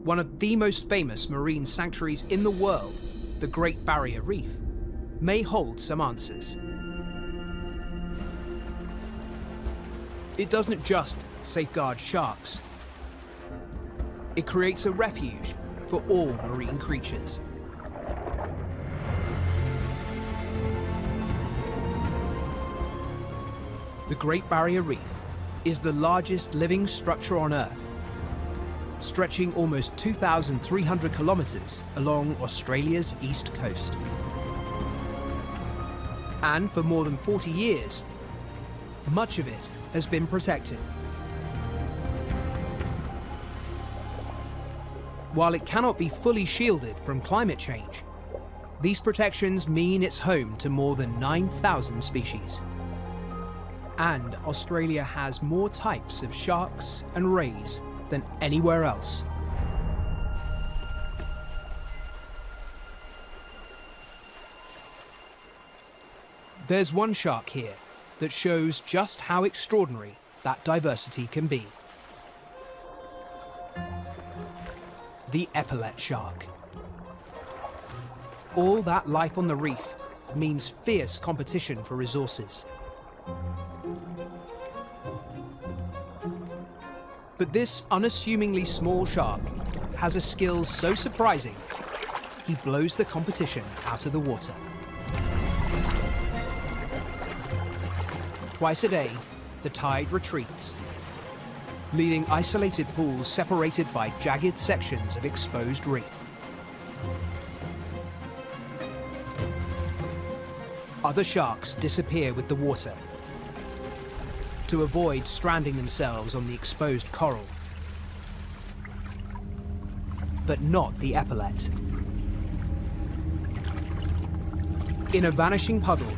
Speaker 1: one of the most famous marine sanctuaries in the world, the Great Barrier Reef, may hold some answers. It doesn't just safeguard sharks. It creates a refuge for all marine creatures. The Great Barrier Reef is the largest living structure on Earth, stretching almost 2,300 kilometers along Australia's east coast. And for more than 40 years, much of it has been protected. While it cannot be fully shielded from climate change, these protections mean it's home to more than 9,000 species. And Australia has more types of sharks and rays than anywhere else. There's one shark here that shows just how extraordinary that diversity can be. the epaulet shark. All that life on the reef means fierce competition for resources. But this unassumingly small shark has a skill so surprising, he blows the competition out of the water. Twice a day, the tide retreats, leaving isolated pools separated by jagged sections of exposed reef. Other sharks disappear with the water to avoid stranding themselves on the exposed coral. But not the epaulet. In a vanishing puddle,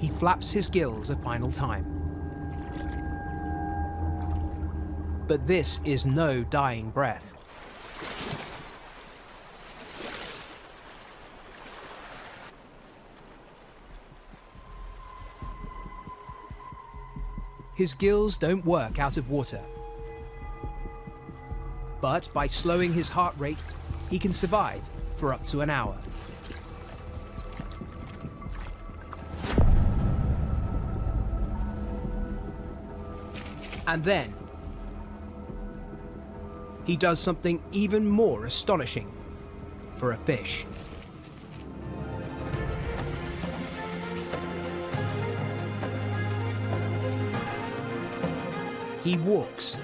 Speaker 1: he flaps his gills a final time. But this is no dying breath. His gills don't work out of water. But by slowing his heart rate, he can survive for up to an hour. And then, he does something even more astonishing for a fish. He walks.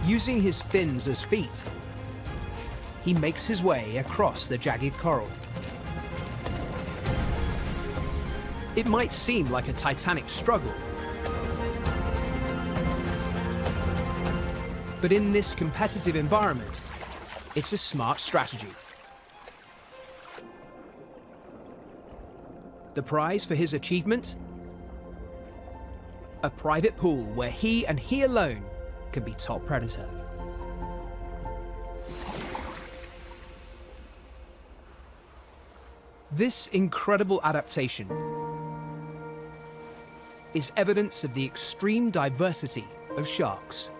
Speaker 1: Using his fins as feet, he makes his way across the jagged coral. It might seem like a titanic struggle, but in this competitive environment, it's a smart strategy. The prize for his achievement? A private pool where he and he alone can be top predator. This incredible adaptation is evidence of the extreme diversity of sharks.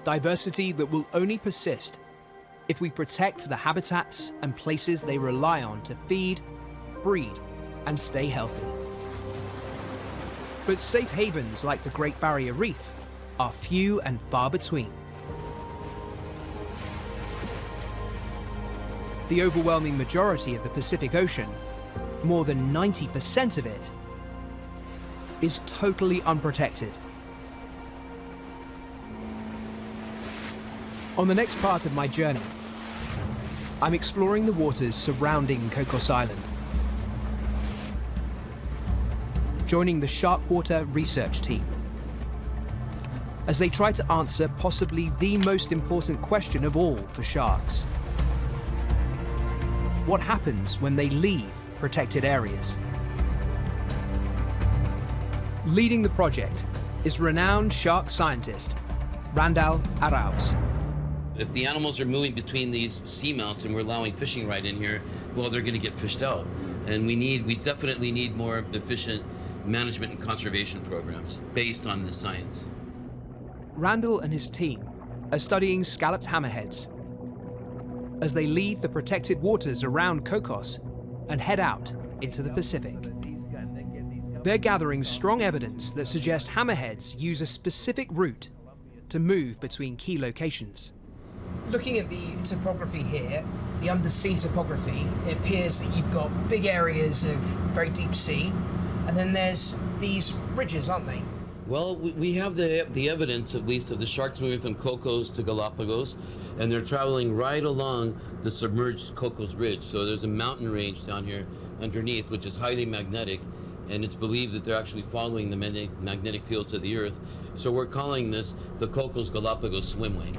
Speaker 1: Diversity that will only persist if we protect the habitats and places they rely on to feed, breed, and stay healthy. But safe havens like the Great Barrier Reef are few and far between. The overwhelming majority of the Pacific Ocean, more than 90% of it, is totally unprotected. On the next part of my journey, I'm exploring the waters surrounding Cocos Island, joining the Sharkwater research team as they try to answer possibly the most important question of all for sharks. What happens when they leave protected areas? Leading the project is renowned shark scientist Randall Arauz.
Speaker 7: If the animals are moving between these seamounts and we're allowing fishing right in here, well, they're going to get fished out. And we definitely need more efficient management and conservation programs based on this science.
Speaker 1: Randall and his team are studying scalloped hammerheads as they leave the protected waters around Cocos and head out into the Pacific. They're gathering strong evidence that suggests hammerheads use a specific route to move between key locations. Looking at the topography here, the undersea topography, it appears that you've got big areas of very deep sea, and then there's these ridges, aren't they?
Speaker 7: Well, we have the evidence, at least, of the sharks moving from Cocos to Galapagos, and they're traveling right along the submerged Cocos Ridge. So there's a mountain range down here underneath, which is highly magnetic, and it's believed that they're actually following the magnetic fields of the Earth. So we're calling this the Cocos Galapagos Swimway.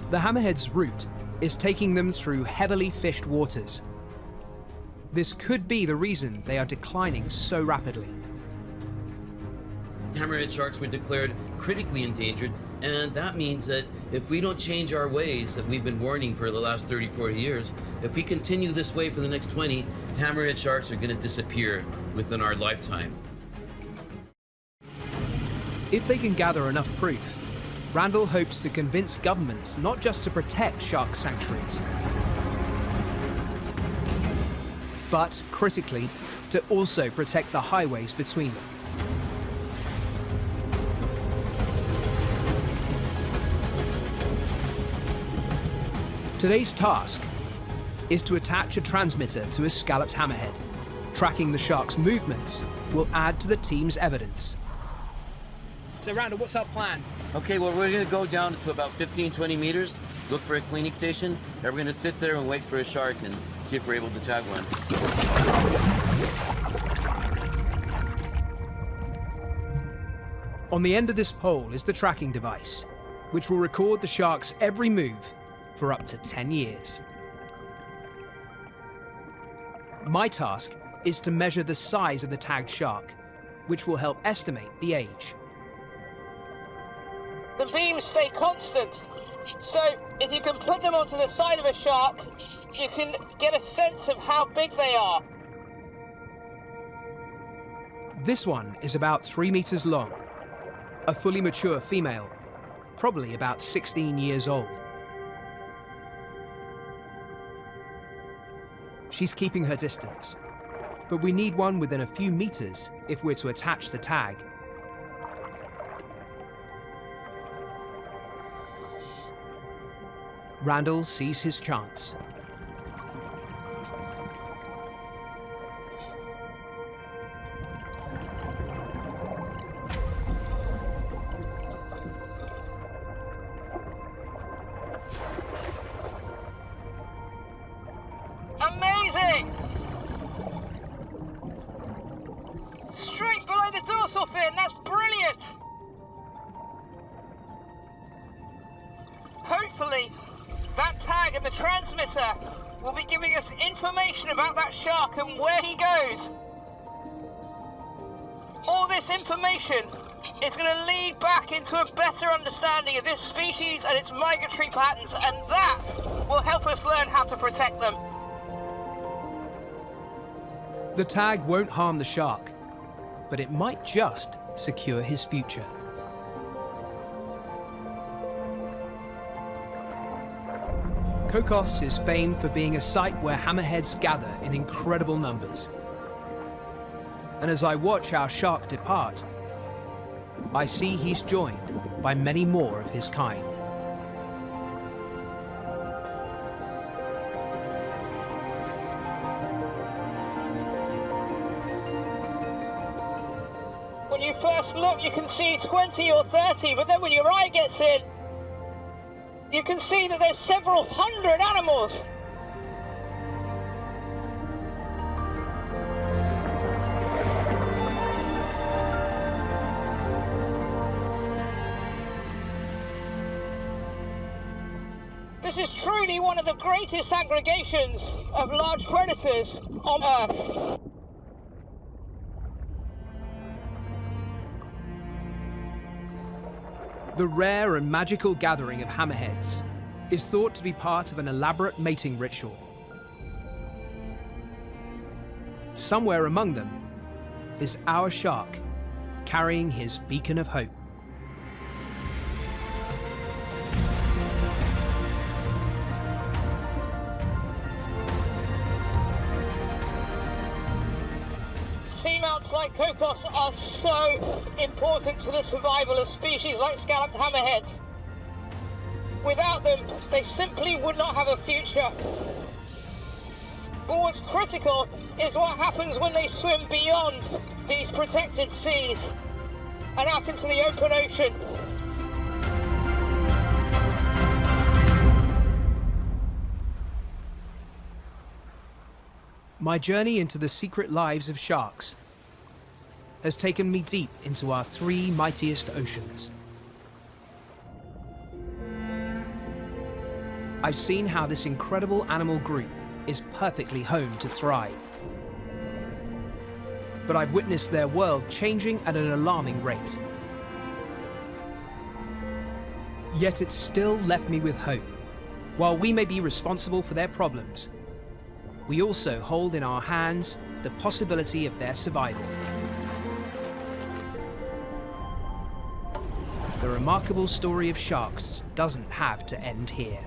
Speaker 1: The hammerhead's route is taking them through heavily fished waters. This could be the reason they are declining so rapidly.
Speaker 7: Hammerhead sharks were declared critically endangered, and that means that if we don't change our ways that we've been warning for the last 30, 40 years, if we continue this way for the next 20, hammerhead sharks are going to disappear within our lifetime.
Speaker 1: If they can gather enough proof, Randall hopes to convince governments not just to protect shark sanctuaries, but, critically, to also protect the highways between them. Today's task is to attach a transmitter to a scalloped hammerhead. Tracking the shark's movements will add to the team's evidence. So Randall, what's our plan?
Speaker 7: Okay, well, we're going to go down to about 15, 20 meters, look for a cleaning station, and we're going to sit there and wait for a shark and see if we're able to tag one.
Speaker 1: On the end of this pole is the tracking device, which will record the shark's every move for up to 10 years. My task is to measure the size of the tagged shark, which will help estimate the age.
Speaker 2: The beams stay constant, so if you can put them onto the side of a shark, you can get a sense of how big they are.
Speaker 1: This one is about 3 meters long, a fully mature female, probably about 16 years old. She's keeping her distance, but we need one within a few meters if we're to attach the tag. Randall sees his chance.
Speaker 2: Amazing! Straight below the dorsal fin, that's brilliant! Hopefully, that tag and the transmitter will be giving us information about that shark and where he goes. All this information is going to lead back into a better understanding of this species and its migratory patterns, and that will help us learn how to protect them.
Speaker 1: The tag won't harm the shark, but it might just secure his future. Cocos is famed for being a site where hammerheads gather in incredible numbers. And as I watch our shark depart, I see he's joined by many more of his kind.
Speaker 2: When you first look, you can see 20 or 30, but then when your eye gets in, you can see that there's several hundred animals. This is truly one of the greatest aggregations of large predators on Earth.
Speaker 1: The rare and magical gathering of hammerheads is thought to be part of an elaborate mating ritual. Somewhere among them is our shark, carrying his beacon of hope.
Speaker 2: Seamounts like Cocos are so important to the survival of species like scalloped hammerheads. Without them, they simply would not have a future. But what's critical is what happens when they swim beyond these protected seas and out into the open ocean.
Speaker 1: My journey into the secret lives of sharks has taken me deep into our 3 mightiest oceans. I've seen how this incredible animal group is perfectly home to thrive. But I've witnessed their world changing at an alarming rate. Yet it's still left me with hope. While we may be responsible for their problems, we also hold in our hands the possibility of their survival.
Speaker 8: the remarkable story of sharks doesn't have to end here.